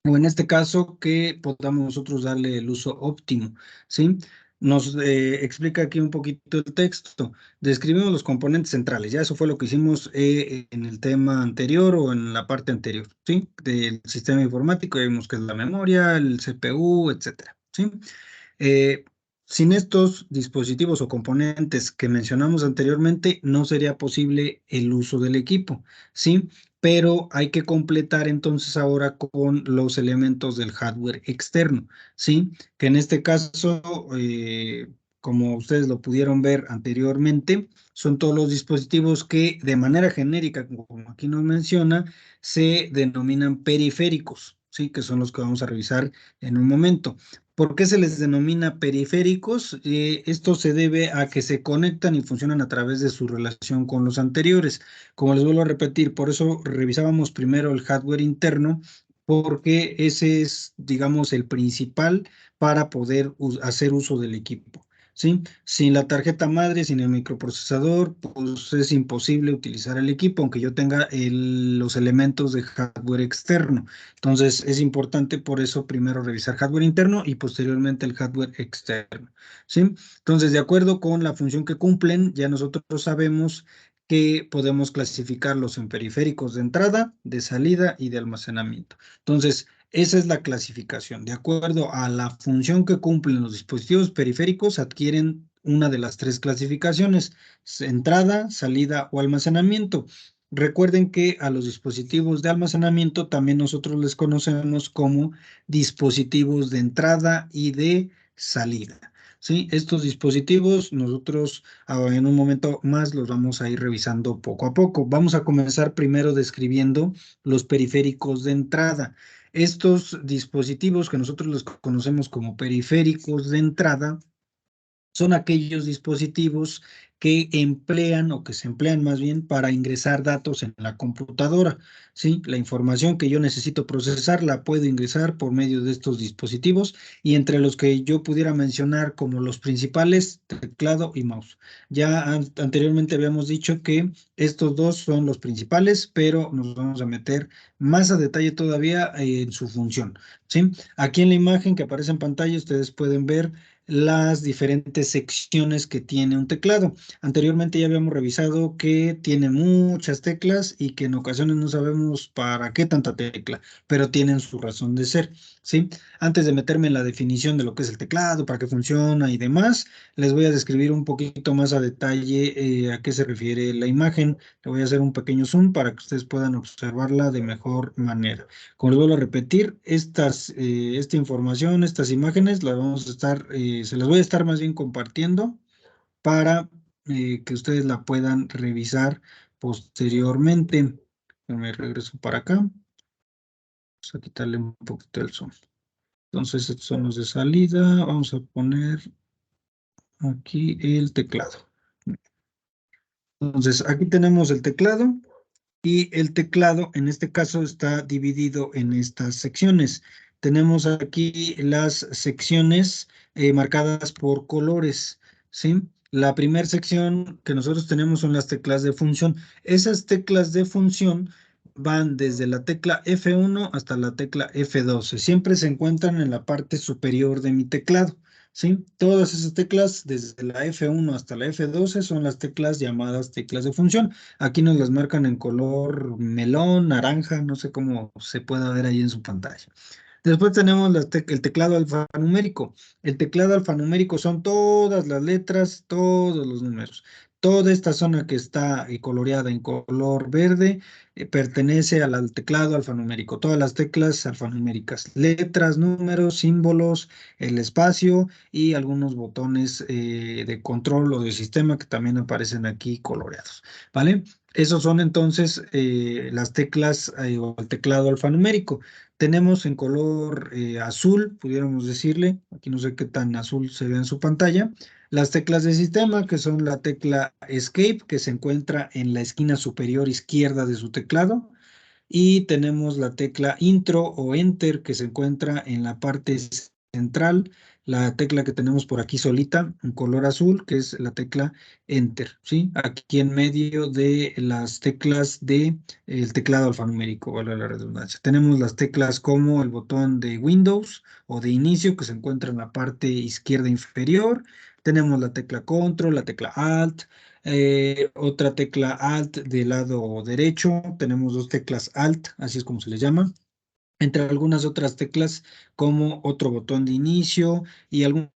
o en este caso que podamos nosotros darle el uso óptimo, ¿sí? Nos explica aquí un poquito el texto. Describimos los componentes centrales, ya eso fue lo que hicimos en el tema anterior o en la parte anterior, ¿sí? Del sistema informático, ya vimos que es la memoria, el CPU, etcétera, ¿sí? Eh, Sin estos dispositivos o componentes que mencionamos anteriormente, no sería posible el uso del equipo, ¿sí? Pero hay que completar entonces ahora con los elementos del hardware externo, ¿sí? Que en este caso, como ustedes lo pudieron ver anteriormente, son todos los dispositivos que de manera genérica, como aquí nos menciona, se denominan periféricos, ¿sí? Que son los que vamos a revisar en un momento. ¿Por qué se les denomina periféricos? Esto se debe a que se conectan y funcionan a través de su relación con los anteriores. Como les vuelvo a repetir, por eso revisábamos primero el hardware interno, porque ese es, digamos, el principal para poder hacer uso del equipo. ¿Sí? Sin la tarjeta madre, sin el microprocesador, pues es imposible utilizar el equipo, aunque yo tenga los elementos de hardware externo. Entonces es importante por eso primero revisar hardware interno y posteriormente el hardware externo, ¿sí? Entonces, de acuerdo con la función que cumplen, ya nosotros sabemos que podemos clasificarlos en periféricos de entrada, de salida y de almacenamiento. Entonces, esa es la clasificación. De acuerdo a la función que cumplen los dispositivos periféricos, adquieren una de las tres clasificaciones: entrada, salida o almacenamiento. Recuerden que a los dispositivos de almacenamiento también nosotros les conocemos como dispositivos de entrada y de salida. ¿Sí? Estos dispositivos nosotros en un momento más los vamos a ir revisando poco a poco. Vamos a comenzar primero describiendo los periféricos de entrada. Estos dispositivos que nosotros los conocemos como periféricos de entrada son aquellos dispositivos que emplean o que se emplean más bien para ingresar datos en la computadora, ¿sí? La información que yo necesito procesar la puedo ingresar por medio de estos dispositivos y entre los que yo pudiera mencionar como los principales, teclado y mouse. Ya anteriormente habíamos dicho que estos dos son los principales, pero nos vamos a meter más a detalle todavía en su función, ¿sí? Aquí en la imagen que aparece en pantalla ustedes pueden ver las diferentes secciones que tiene un teclado. Anteriormente ya habíamos revisado que tiene muchas teclas y que en ocasiones no sabemos para qué tanta tecla, pero tienen su razón de ser, ¿sí? Antes de meterme en la definición de lo que es el teclado, para qué funciona y demás, les voy a describir un poquito más a detalle a qué se refiere la imagen. Le voy a hacer un pequeño zoom para que ustedes puedan observarla de mejor manera. Como les vuelvo a repetir, esta información, estas imágenes, las vamos a estar, se las voy a estar más bien compartiendo para que ustedes la puedan revisar posteriormente. Me regreso para acá. Vamos a quitarle un poquito el zoom. Entonces, estos son los de salida. Vamos a poner aquí el teclado. Entonces, aquí tenemos el teclado. Y el teclado, en este caso, está dividido en estas secciones. Tenemos aquí las secciones marcadas por colores, ¿sí? La primera sección que nosotros tenemos son las teclas de función. Esas teclas de función van desde la tecla F1 hasta la tecla F12. Siempre se encuentran en la parte superior de mi teclado, ¿sí? Todas esas teclas, desde la F1 hasta la F12, son las teclas llamadas teclas de función. Aquí nos las marcan en color melón, naranja, no sé cómo se pueda ver ahí en su pantalla. Después tenemos el teclado alfanumérico. El teclado alfanumérico son todas las letras, todos los números. Toda esta zona que está coloreada en color verde pertenece al teclado alfanumérico. Todas las teclas alfanuméricas, letras, números, símbolos, el espacio y algunos botones de control o de sistema que también aparecen aquí coloreados. ¿Vale? Esos son entonces las teclas o el teclado alfanumérico. Tenemos en color azul, pudiéramos decirle, aquí no sé qué tan azul se ve en su pantalla, las teclas de sistema, que son la tecla Escape, que se encuentra en la esquina superior izquierda de su teclado, y tenemos la tecla Intro o Enter, que se encuentra en la parte central, la tecla que tenemos por aquí solita, en color azul, que es la tecla Enter, ¿sí? Aquí en medio de las teclas de el teclado alfanumérico, vale la redundancia. Tenemos las teclas como el botón de Windows o de inicio, que se encuentra en la parte izquierda inferior. Tenemos la tecla Control, la tecla Alt, otra tecla Alt del lado derecho. Tenemos dos teclas Alt, así es como se les llama, entre algunas otras teclas como otro botón de inicio y algunas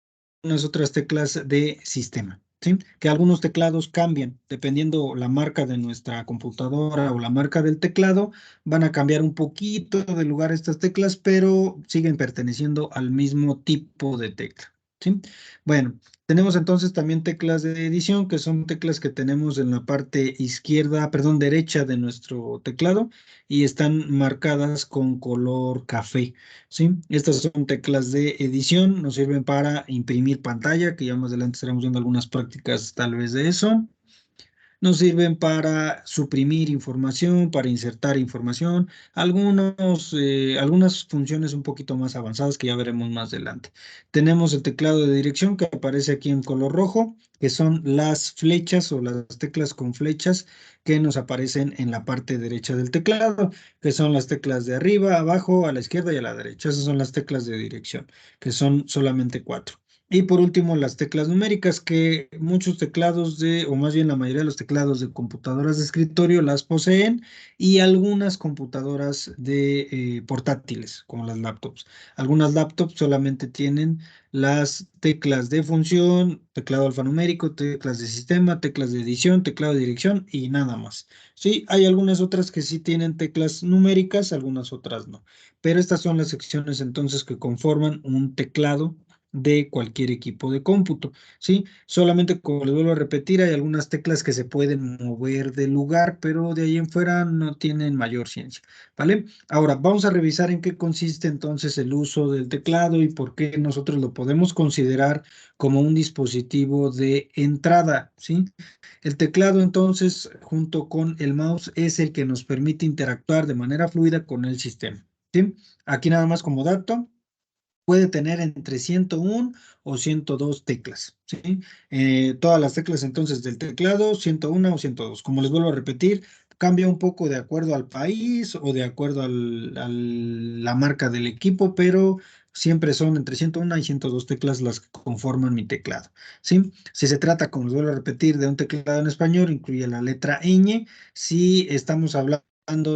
otras teclas de sistema, ¿sí? Que algunos teclados cambian, dependiendo la marca de nuestra computadora o la marca del teclado, van a cambiar un poquito de lugar estas teclas, pero siguen perteneciendo al mismo tipo de tecla, ¿sí? Bueno, tenemos entonces también teclas de edición, que son teclas que tenemos en la parte izquierda, perdón, derecha de nuestro teclado y están marcadas con color café, ¿sí? Estas son teclas de edición, nos sirven para imprimir pantalla, que ya más adelante estaremos viendo algunas prácticas tal vez de eso. Nos sirven para suprimir información, para insertar información, algunas funciones un poquito más avanzadas que ya veremos más adelante. Tenemos el teclado de dirección que aparece aquí en color rojo, que son las flechas o las teclas con flechas que nos aparecen en la parte derecha del teclado, que son las teclas de arriba, abajo, a la izquierda y a la derecha. Esas son las teclas de dirección, que son solamente cuatro. Y por último, las teclas numéricas, que muchos teclados o más bien la mayoría de los teclados de computadoras de escritorio las poseen y algunas computadoras de portátiles, como las laptops. Algunas laptops solamente tienen las teclas de función, teclado alfanumérico, teclas de sistema, teclas de edición, teclado de dirección y nada más. Sí, hay algunas otras que sí tienen teclas numéricas, algunas otras no. Pero estas son las secciones entonces que conforman un teclado de cualquier equipo de cómputo, ¿sí? Solamente, como les vuelvo a repetir, hay algunas teclas que se pueden mover del lugar, pero de ahí en fuera no tienen mayor ciencia, ¿vale? Ahora, vamos a revisar en qué consiste entonces el uso del teclado y por qué nosotros lo podemos considerar como un dispositivo de entrada, ¿sí? El teclado, entonces, junto con el mouse, es el que nos permite interactuar de manera fluida con el sistema, ¿sí? Aquí nada más como dato puede tener entre 101 o 102 teclas, ¿sí? Todas las teclas entonces del teclado, 101 o 102. Como les vuelvo a repetir, cambia un poco de acuerdo al país o de acuerdo la marca del equipo, pero siempre son entre 101 y 102 teclas las que conforman mi teclado, ¿sí? Si se trata, como les vuelvo a repetir, de un teclado en español, incluye la letra ñ. Si estamos hablando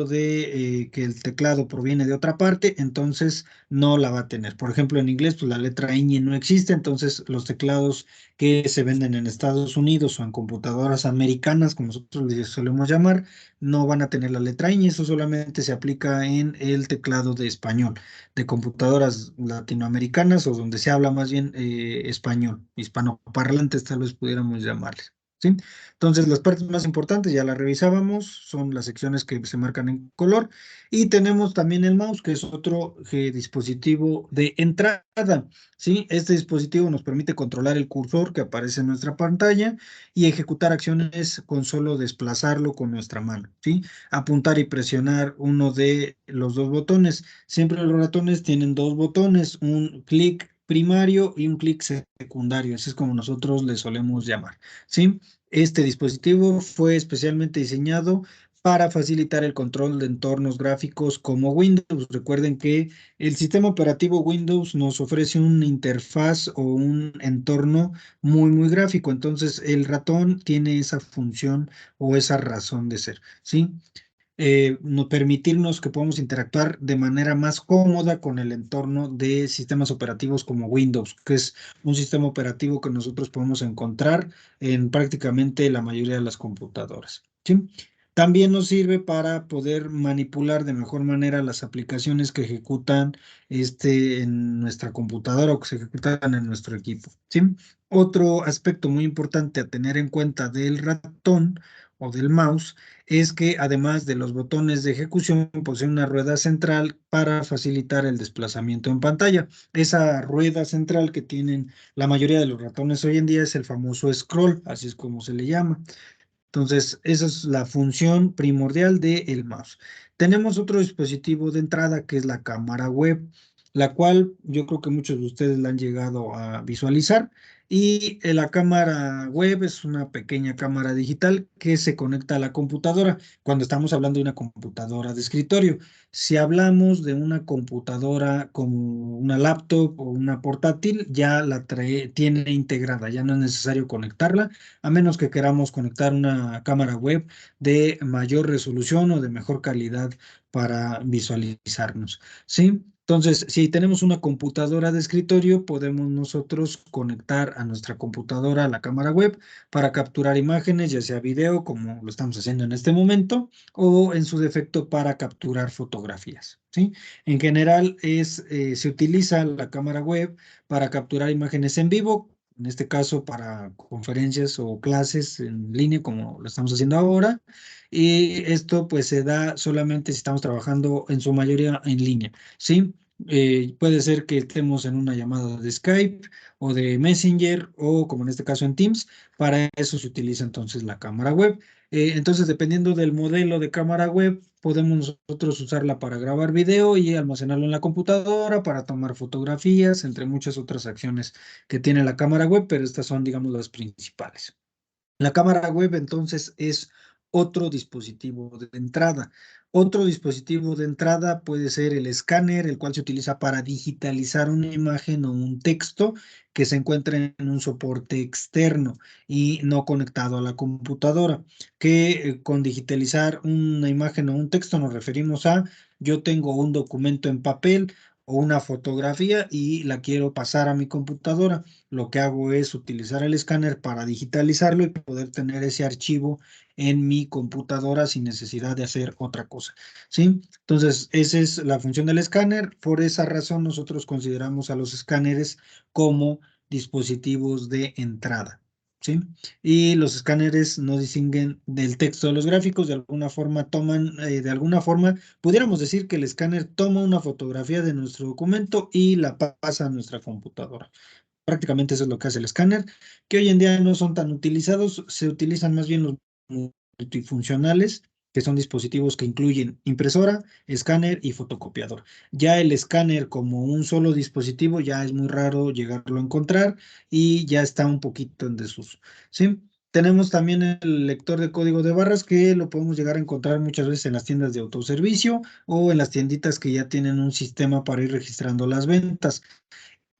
de que el teclado proviene de otra parte, entonces no la va a tener. Por ejemplo, en inglés, pues la letra ñ no existe, entonces los teclados que se venden en Estados Unidos o en computadoras americanas, como nosotros les solemos llamar, no van a tener la letra ñ. Eso solamente se aplica en el teclado de español, de computadoras latinoamericanas o donde se habla más bien español, hispanoparlantes tal vez pudiéramos llamarles. ¿Sí? Entonces, las partes más importantes ya las revisábamos, son las secciones que se marcan en color y tenemos también el mouse, que es otro dispositivo de entrada. ¿Sí? Este dispositivo nos permite controlar el cursor que aparece en nuestra pantalla y ejecutar acciones con solo desplazarlo con nuestra mano. ¿Sí? Apuntar y presionar uno de los dos botones. Siempre los ratones tienen dos botones, un clic primario y un clic secundario, así es como nosotros le solemos llamar, ¿sí? Este dispositivo fue especialmente diseñado para facilitar el control de entornos gráficos como Windows. Recuerden que el sistema operativo Windows nos ofrece una interfaz o un entorno muy gráfico, entonces el ratón tiene esa función o esa razón de ser, ¿sí? No permitirnos que podamos interactuar de manera más cómoda con el entorno de sistemas operativos como Windows, que es un sistema operativo que nosotros podemos encontrar en prácticamente la mayoría de las computadoras. ¿Sí? También nos sirve para poder manipular de mejor manera las aplicaciones que ejecutan en nuestra computadora o que se ejecutan en nuestro equipo. ¿Sí? Otro aspecto muy importante a tener en cuenta del ratón o del mouse es que además de los botones de ejecución, posee una rueda central para facilitar el desplazamiento en pantalla. Esa rueda central que tienen la mayoría de los ratones hoy en día es el famoso scroll, así es como se le llama. Entonces, esa es la función primordial del mouse. Tenemos otro dispositivo de entrada que es la cámara web, la cual yo creo que muchos de ustedes la han llegado a visualizar. Y la cámara web es una pequeña cámara digital que se conecta a la computadora cuando estamos hablando de una computadora de escritorio. Si hablamos de una computadora como una laptop o una portátil, ya tiene integrada, ya no es necesario conectarla a menos que queramos conectar una cámara web de mayor resolución o de mejor calidad para visualizarnos, ¿sí? Entonces, si tenemos una computadora de escritorio, podemos nosotros conectar a nuestra computadora la cámara web para capturar imágenes, ya sea video, como lo estamos haciendo en este momento, o en su defecto para capturar fotografías, ¿sí? En general, se utiliza la cámara web para capturar imágenes en vivo, en este caso para conferencias o clases en línea, como lo estamos haciendo ahora. Y esto pues se da solamente si estamos trabajando en su mayoría en línea, ¿sí? Puede ser que estemos en una llamada de Skype o de Messenger o como en este caso en Teams. Para eso se utiliza entonces la cámara web. Entonces, dependiendo del modelo de cámara web, podemos nosotros usarla para grabar video y almacenarlo en la computadora, para tomar fotografías, entre muchas otras acciones que tiene la cámara web, pero estas son, digamos, las principales. La cámara web entonces es otro dispositivo de entrada. Otro dispositivo de entrada puede ser el escáner, el cual se utiliza para digitalizar una imagen o un texto que se encuentra en un soporte externo y no conectado a la computadora. Que con digitalizar una imagen o un texto nos referimos a yo tengo un documento en papel o una fotografía y la quiero pasar a mi computadora. Lo que hago es utilizar el escáner para digitalizarlo y poder tener ese archivo en mi computadora sin necesidad de hacer otra cosa, ¿sí? Entonces, esa es la función del escáner. Por esa razón, nosotros consideramos a los escáneres como dispositivos de entrada, ¿sí? Y los escáneres no distinguen del texto de los gráficos, de alguna forma de alguna forma, pudiéramos decir que el escáner toma una fotografía de nuestro documento y la pasa a nuestra computadora. Prácticamente eso es lo que hace el escáner, que hoy en día no son tan utilizados, se utilizan más bien los multifuncionales, que son dispositivos que incluyen impresora, escáner y fotocopiador. Ya el escáner como un solo dispositivo ya es muy raro llegarlo a encontrar y ya está un poquito en desuso, ¿sí? Tenemos también el lector de código de barras que lo podemos llegar a encontrar muchas veces en las tiendas de autoservicio o en las tienditas que ya tienen un sistema para ir registrando las ventas.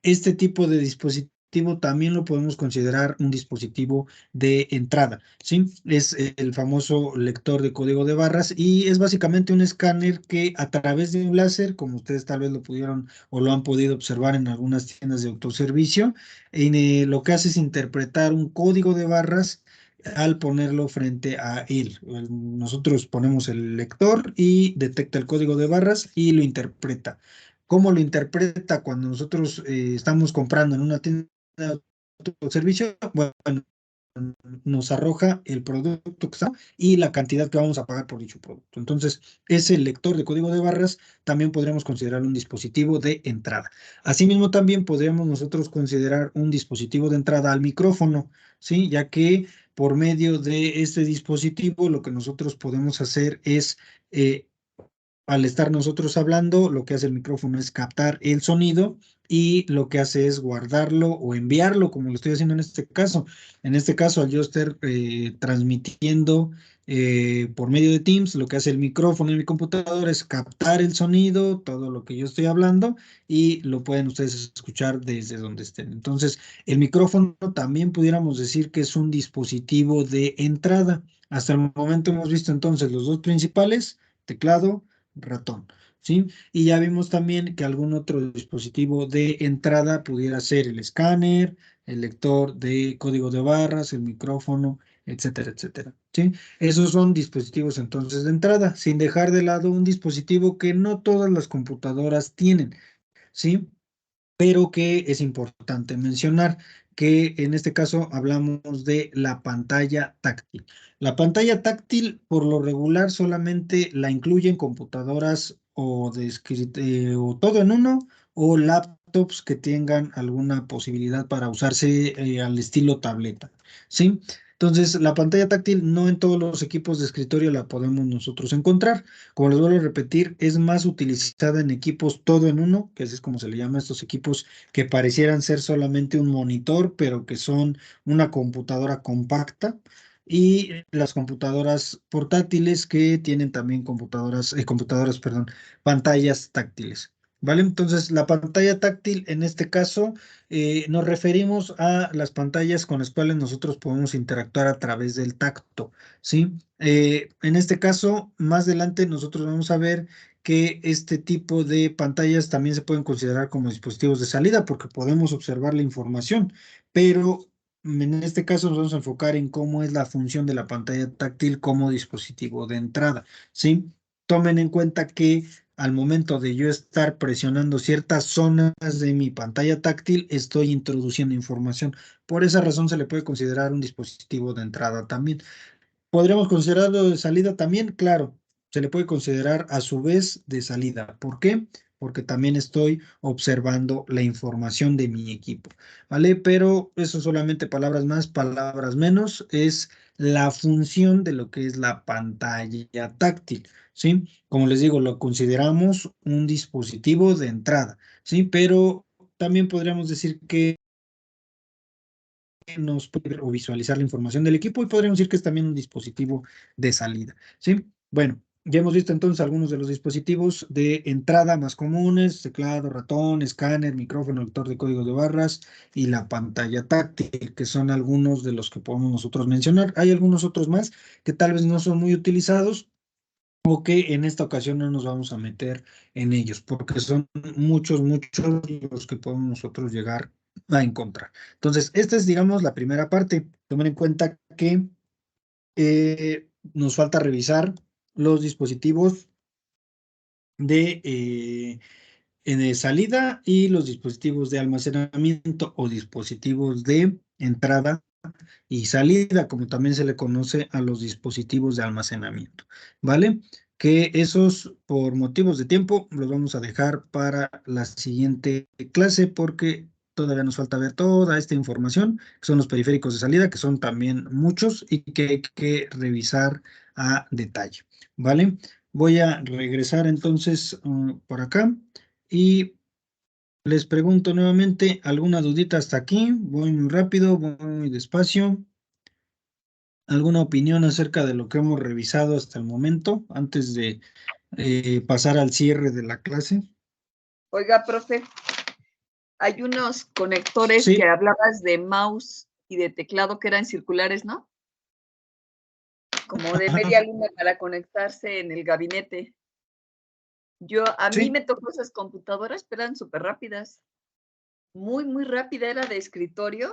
Este tipo de dispositivo también lo podemos considerar un dispositivo de entrada, ¿sí? Es el famoso lector de código de barras y es básicamente un escáner que a través de un láser, como ustedes tal vez lo pudieron o lo han podido observar en algunas tiendas de autoservicio, lo que hace es interpretar un código de barras al ponerlo frente a él. Nosotros ponemos el lector y detecta el código de barras y lo interpreta. ¿Cómo lo interpreta cuando nosotros estamos comprando en una tienda de autoservicio? Bueno, nos arroja el producto que está y la cantidad que vamos a pagar por dicho producto. Entonces, ese lector de código de barras también podríamos considerar un dispositivo de entrada. Asimismo, también podríamos nosotros considerar un dispositivo de entrada al micrófono, ¿sí? Ya que por medio de este dispositivo lo que nosotros podemos hacer es al estar nosotros hablando, lo que hace el micrófono es captar el sonido y lo que hace es guardarlo o enviarlo, como lo estoy haciendo en este caso. En este caso, al yo estar transmitiendo por medio de Teams, lo que hace el micrófono en mi computadora es captar el sonido, todo lo que yo estoy hablando, y lo pueden ustedes escuchar desde donde estén. Entonces, el micrófono también pudiéramos decir que es un dispositivo de entrada. Hasta el momento hemos visto entonces los dos principales, teclado, ratón, ¿sí? Y ya vimos también que algún otro dispositivo de entrada pudiera ser el escáner, el lector de código de barras, el micrófono, etcétera, etcétera, ¿sí? Esos son dispositivos entonces de entrada, sin dejar de lado un dispositivo que no todas las computadoras tienen, ¿sí? Pero que es importante mencionar que en este caso hablamos de la pantalla táctil. La pantalla táctil por lo regular solamente la incluyen computadoras o todo en uno o laptops que tengan alguna posibilidad para usarse al estilo tableta, ¿sí? Entonces, la pantalla táctil no en todos los equipos de escritorio la podemos nosotros encontrar. Como les vuelvo a repetir, es más utilizada en equipos todo en uno, que así es como se le llama a estos equipos que parecieran ser solamente un monitor, pero que son una computadora compacta. Y las computadoras portátiles que tienen también perdón, pantallas táctiles. ¿Vale? Entonces, la pantalla táctil en este caso nos referimos a las pantallas con las cuales nosotros podemos interactuar a través del tacto, ¿sí? En este caso, más adelante nosotros vamos a ver que este tipo de pantallas también se pueden considerar como dispositivos de salida porque podemos observar la información, pero en este caso nos vamos a enfocar en cómo es la función de la pantalla táctil como dispositivo de entrada, ¿sí? Tomen en cuenta que al momento de yo estar presionando ciertas zonas de mi pantalla táctil, estoy introduciendo información. Por esa razón se le puede considerar un dispositivo de entrada también. ¿Podríamos considerarlo de salida también? Claro, se le puede considerar a su vez de salida. ¿Por qué? Porque también estoy observando la información de mi equipo, ¿vale? Pero eso solamente palabras más, palabras menos, es la función de lo que es la pantalla táctil, ¿sí? Como les digo, lo consideramos un dispositivo de entrada, ¿sí? Pero también podríamos decir que nos puede ver o visualizar la información del equipo y podríamos decir que es también un dispositivo de salida, ¿sí? Bueno, ya hemos visto entonces algunos de los dispositivos de entrada más comunes: teclado, ratón, escáner, micrófono, lector de código de barras y la pantalla táctil, que son algunos de los que podemos nosotros mencionar. Hay algunos otros más que tal vez no son muy utilizados o que en esta ocasión no nos vamos a meter en ellos, porque son muchos, muchos los que podemos nosotros llegar a encontrar. Entonces, esta es, digamos, la primera parte. Tomen en cuenta que nos falta revisar los dispositivos de salida y los dispositivos de almacenamiento o dispositivos de entrada y salida, como también se le conoce a los dispositivos de almacenamiento, ¿vale? Que esos, por motivos de tiempo, los vamos a dejar para la siguiente clase porque todavía nos falta ver toda esta información, que son los periféricos de salida, que son también muchos y que hay que revisar a detalle, ¿vale? Voy a regresar entonces por acá y les pregunto nuevamente, ¿alguna dudita hasta aquí? Voy muy rápido, voy muy despacio. ¿Alguna opinión acerca de lo que hemos revisado hasta el momento, antes de pasar al cierre de la clase? Oiga, profe, hay unos conectores que Sí, hablabas de mouse y de teclado que eran circulares, ¿no? Como de media luna para conectarse en el gabinete. A mí sí. me tocó esas computadoras, pero eran súper rápidas. Muy, muy rápida, era de escritorio.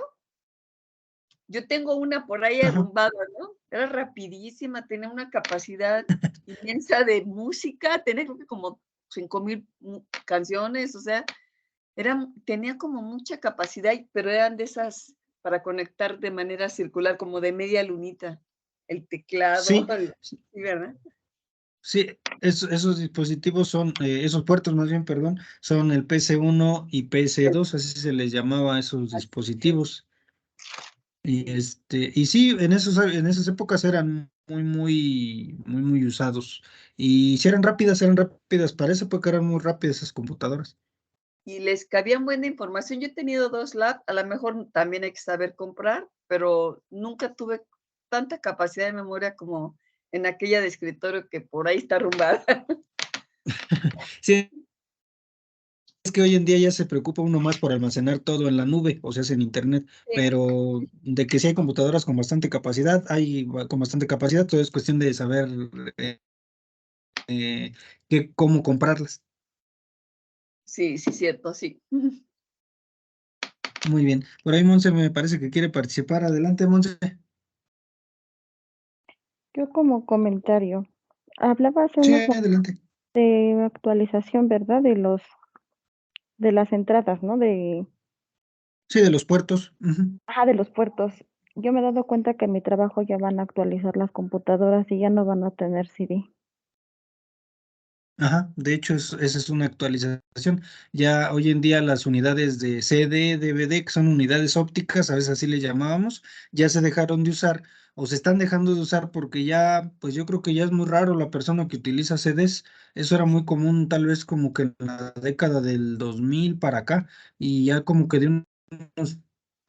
Yo tengo una por ahí Ajá. arrumbada, ¿no? Era rapidísima, tenía una capacidad inmensa de música, tenía creo que como 5,000 canciones, o sea, tenía como mucha capacidad, pero eran de esas para conectar de manera circular, como de media lunita, el teclado, Sí, sí, ¿verdad? sí, esos dispositivos son, esos puertos más bien, perdón, son el PC1 y PC2, así se les llamaba a esos Así es, dispositivos. Y sí. y sí, en esas épocas eran muy usados. Y si eran rápidas, para esa época eran muy rápidas esas computadoras. Y les cabían buena información. Yo he tenido 2 lab, a lo mejor también hay que saber comprar, pero nunca tuve tanta capacidad de memoria como en aquella de escritorio que por ahí está arrumbada. Sí, es que hoy en día ya se preocupa uno más por almacenar todo en la nube, o sea, es en internet, Sí, pero de que si hay computadoras con bastante capacidad, con bastante capacidad, todo es cuestión de saber eh, cómo comprarlas. sí, sí, cierto, sí. Muy bien. Por ahí Monse me parece que quiere participar. Adelante, Monse. Yo como comentario, hablaba hace Sí, unos momentos adelante. de actualización, ¿verdad? De las entradas, ¿no? Sí, de los puertos. Ujú. De los puertos. Yo me he dado cuenta que en mi trabajo ya van a actualizar las computadoras y ya no van a tener CD. Ajá, de hecho, esa es una actualización. Ya hoy en día las unidades de CD, DVD, que son unidades ópticas, a veces así le llamábamos, ya se dejaron de usar o se están dejando de usar porque ya, pues yo creo que ya es muy raro la persona que utiliza CDs. Eso era muy común tal vez como que en la década del 2000 para acá y ya como que de unos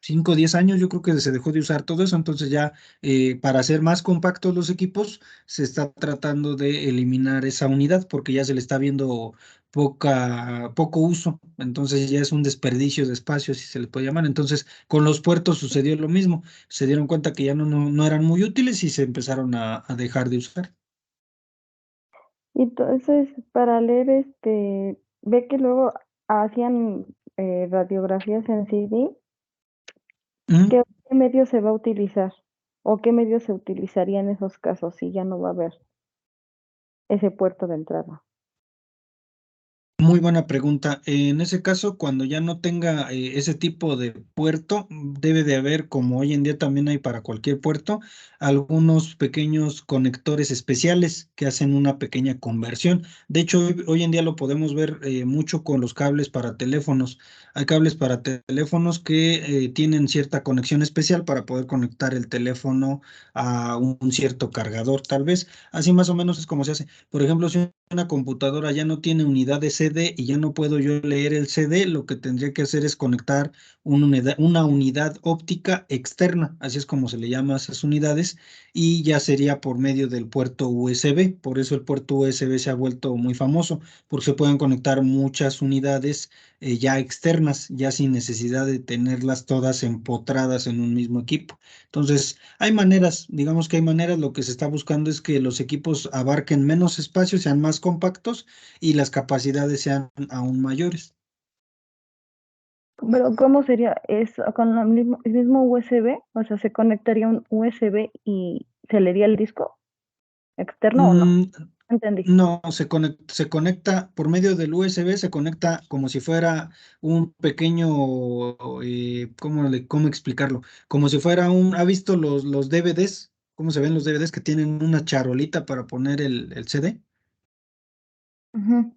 5 o 10 años yo creo que se dejó de usar todo eso. Entonces ya para hacer más compactos los equipos se está tratando de eliminar esa unidad porque ya se le está viendo poco uso, entonces ya es un desperdicio de espacio, si se le puede llamar. Entonces, con los puertos sucedió lo mismo, se dieron cuenta que ya no eran muy útiles y se empezaron a dejar de usar. Y entonces, para leer, ve que luego hacían radiografías en CD. Ujú. ¿Qué medio se va a utilizar? ¿O qué medio se utilizaría en esos casos si ya no va a haber ese puerto de entrada? Muy buena pregunta. En ese caso, cuando ya no tenga ese tipo de puerto, debe de haber, como hoy en día también hay para cualquier puerto, algunos pequeños conectores especiales que hacen una pequeña conversión. De hecho, hoy en día lo podemos ver mucho con los cables para teléfonos. Hay cables para teléfonos que tienen cierta conexión especial para poder conectar el teléfono a un cierto cargador, tal vez. Así más o menos es como se hace. Por ejemplo, si una computadora ya no tiene unidad de CD y ya no puedo yo leer el CD, lo que tendría que hacer es conectar una unidad óptica externa, así es como se le llama a esas unidades, y ya sería por medio del puerto USB. Por eso el puerto USB se ha vuelto muy famoso, porque se pueden conectar muchas unidades ya externas, ya sin necesidad de tenerlas todas empotradas en un mismo equipo. Entonces, hay maneras, digamos que hay maneras, lo que se está buscando es que los equipos abarquen menos espacio, sean más compactos y las capacidades sean aún mayores. Pero ¿cómo sería? ¿Es con el mismo USB? O sea, ¿se conectaría un USB y se leería el disco externo o no? Mm, Entendí. no, se conecta por medio del USB, se conecta como si fuera un pequeño, ¿cómo explicarlo? Como si fuera ¿ha visto los DVDs? ¿Cómo se ven los DVDs que tienen una charolita para poner el CD? Ujú.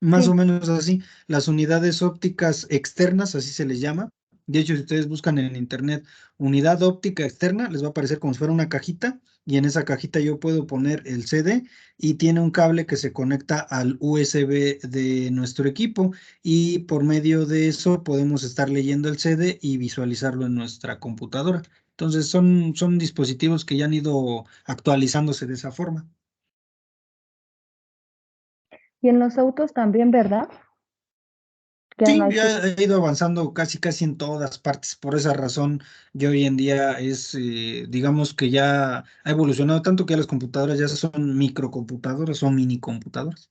Más Sí. o menos así, las unidades ópticas externas, así se les llama. De hecho, si ustedes buscan en internet unidad óptica externa, les va a aparecer como si fuera una cajita y en esa cajita yo puedo poner el CD y tiene un cable que se conecta al USB de nuestro equipo y por medio de eso podemos estar leyendo el CD y visualizarlo en nuestra computadora. Entonces son dispositivos que ya han ido actualizándose de esa forma. Y en los autos también, ¿verdad? Ya no Sí, hay ya ha ido avanzando casi en todas partes. Por esa razón, ya hoy en día digamos que ya ha evolucionado tanto que las computadoras ya son microcomputadoras o mini computadoras.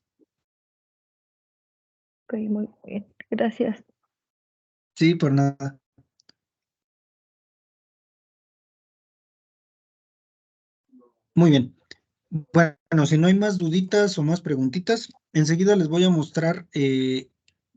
Ok, muy bien. Gracias. Sí, por nada. Muy bien. Bueno, si no hay más duditas o más preguntitas, enseguida les voy a mostrar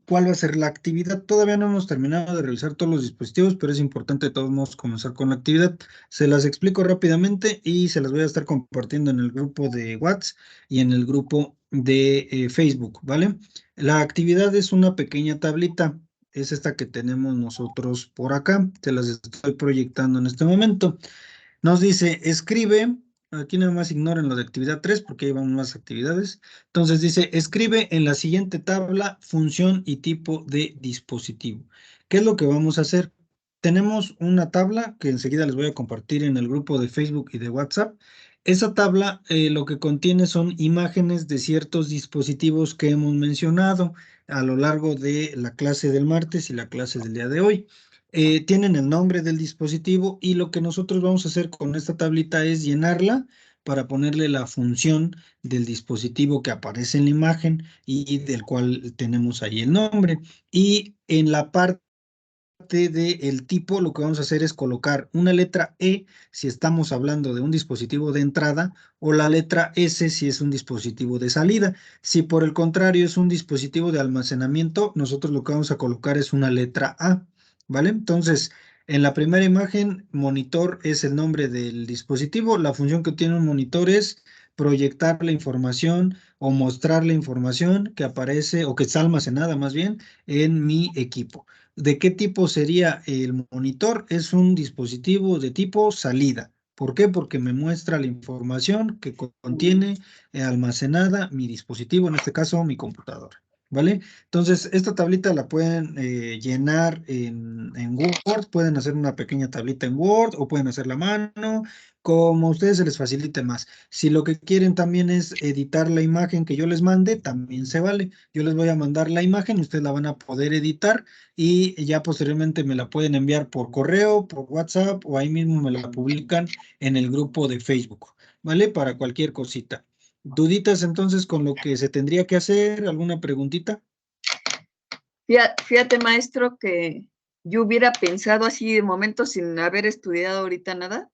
cuál va a ser la actividad. Todavía no hemos terminado de revisar todos los dispositivos, pero es importante de todos modos comenzar con la actividad. Se las explico rápidamente y se las voy a estar compartiendo en el grupo de WhatsApp y en el grupo de Facebook, ¿vale? La actividad es una pequeña tablita. Es esta que tenemos nosotros por acá. Se las estoy proyectando en este momento. Nos dice, escribe, aquí nada más ignoren lo de actividad 3 porque ahí van más actividades. Entonces dice, escribe en la siguiente tabla función y tipo de dispositivo. ¿Qué es lo que vamos a hacer? Tenemos una tabla que enseguida les voy a compartir en el grupo de Facebook y de WhatsApp. Esa tabla lo que contiene son imágenes de ciertos dispositivos que hemos mencionado a lo largo de la clase del martes y la clase del día de hoy. Tienen el nombre del dispositivo y lo que nosotros vamos a hacer con esta tablita es llenarla para ponerle la función del dispositivo que aparece en la imagen y del cual tenemos ahí el nombre. Y en la parte del tipo, lo que vamos a hacer es colocar una letra E si estamos hablando de un dispositivo de entrada o la letra S si es un dispositivo de salida. Si por el contrario es un dispositivo de almacenamiento, nosotros lo que vamos a colocar es una letra A, ¿vale? Entonces, en la primera imagen, monitor es el nombre del dispositivo. La función que tiene un monitor es proyectar la información o mostrar la información que aparece o que está almacenada más bien en mi equipo. ¿De qué tipo sería el monitor? Es un dispositivo de tipo salida. ¿Por qué? Porque me muestra la información que contiene almacenada mi dispositivo, en este caso mi computadora. ¿Vale? Entonces, esta tablita la pueden llenar en Word, pueden hacer una pequeña tablita en Word o pueden hacerla a mano, como a ustedes se les facilite más. Si lo que quieren también es editar la imagen que yo les mande, también se vale. Yo les voy a mandar la imagen, ustedes la van a poder editar y ya posteriormente me la pueden enviar por correo, por WhatsApp o ahí mismo me la publican en el grupo de Facebook, ¿vale? Para cualquier cosita. ¿Duditas entonces con lo que se tendría que hacer? ¿Alguna preguntita? Fíjate, maestro, que yo hubiera pensado así de momento sin haber estudiado ahorita nada,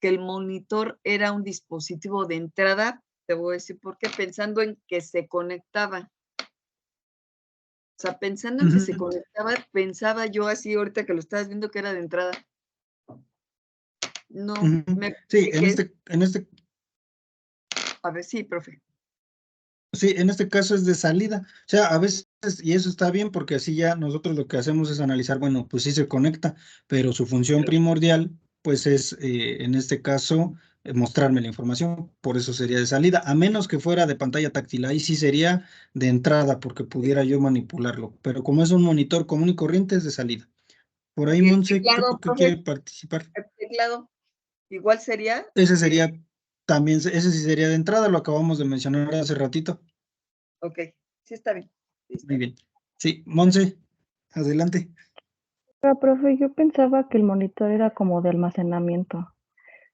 que el monitor era un dispositivo de entrada. Te voy a decir por qué, pensando en que se conectaba. O sea, pensando en que se conectaba, pensaba yo así ahorita que lo estabas viendo que era de entrada. No, me Sí, parece que a ver, sí, profe. sí, en este caso es de salida. O sea, a veces, y eso está bien porque así ya nosotros lo que hacemos es analizar, bueno, pues sí se conecta, pero su función primordial, pues es, en este caso, mostrarme la información. Por eso sería de salida, a menos que fuera de pantalla táctil. Ahí sí sería de entrada porque pudiera yo manipularlo. Pero como es un monitor común y corriente, es de salida. Por ahí, Y el Monse, creo teclado, que profe, quiere participar. el teclado, igual sería Ese de, sería también, ese sí sería de entrada, lo acabamos de mencionar hace ratito. ok, sí está bien. Sí está Muy bien. bien. Sí, Monse, adelante. Pero, profe, yo pensaba que el monitor era como de almacenamiento,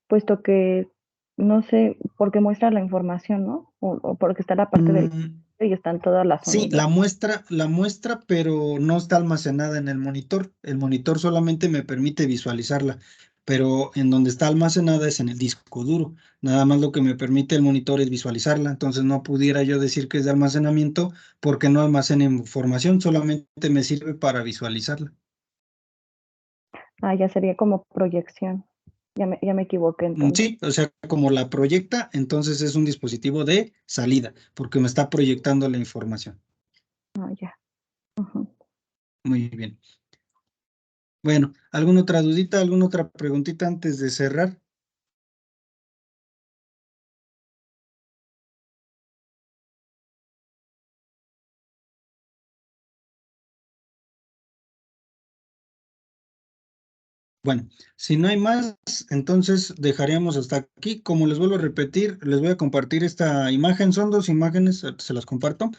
puesto que no sé por qué muestra la información, ¿no? O porque está la parte del Mm, y están todas las sí, unidades. la muestra, pero no está almacenada en el monitor. El monitor solamente me permite visualizarla, pero en donde está almacenada es en el disco duro. Nada más lo que me permite el monitor es visualizarla. Entonces no pudiera yo decir que es de almacenamiento porque no almacena información, solamente me sirve para visualizarla. Ah, ya sería como proyección. Ya me equivoqué entonces. Sí, o sea, como la proyecta, entonces es un dispositivo de salida, porque me está proyectando la información. Ah, ya. Ujú. Muy bien. Bueno, ¿alguna otra dudita, alguna otra preguntita antes de cerrar? Bueno, si no hay más, entonces dejaríamos hasta aquí. Como les vuelvo a repetir, les voy a compartir esta imagen. Son 2 imágenes, se las comparto,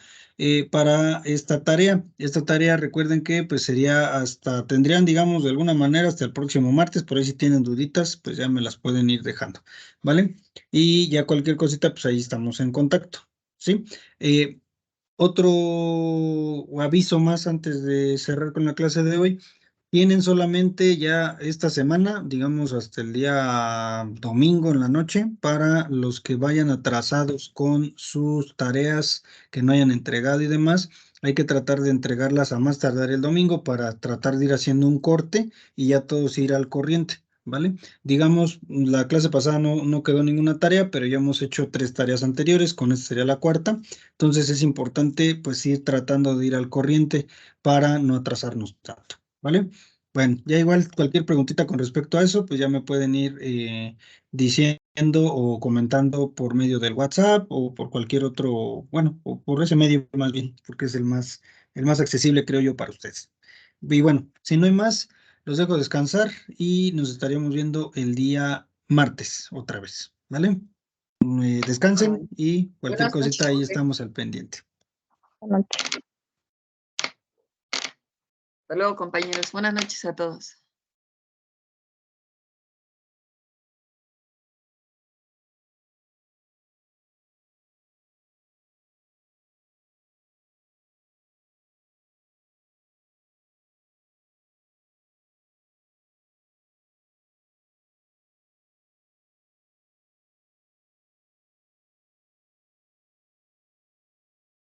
para esta tarea. Esta tarea, recuerden que pues sería tendrían, digamos, de alguna manera hasta el próximo martes. Por ahí si tienen duditas, pues ya me las pueden ir dejando, ¿vale? Y ya cualquier cosita, pues ahí estamos en contacto, ¿sí? Otro aviso más antes de cerrar con la clase de hoy. Tienen solamente ya esta semana, digamos hasta el día domingo en la noche, para los que vayan atrasados con sus tareas que no hayan entregado y demás. Hay que tratar de entregarlas a más tardar el domingo para tratar de ir haciendo un corte y ya todos ir al corriente, ¿vale? Digamos, la clase pasada no quedó ninguna tarea, pero ya hemos hecho 3 tareas anteriores, con esta sería la 4ª. Entonces es importante pues ir tratando de ir al corriente para no atrasarnos tanto, ¿vale? Bueno, ya igual cualquier preguntita con respecto a eso, pues ya me pueden ir diciendo o comentando por medio del WhatsApp o por cualquier otro, bueno, o por ese medio más bien, porque es el más accesible, creo yo, para ustedes. Y bueno, si no hay más, los dejo descansar y nos estaríamos viendo el día martes otra vez, ¿vale? Descansen y cualquier Buenas noches, cosita ahí profe. estamos al pendiente. Buenas noches. Hasta luego, compañeros. Buenas noches a todos.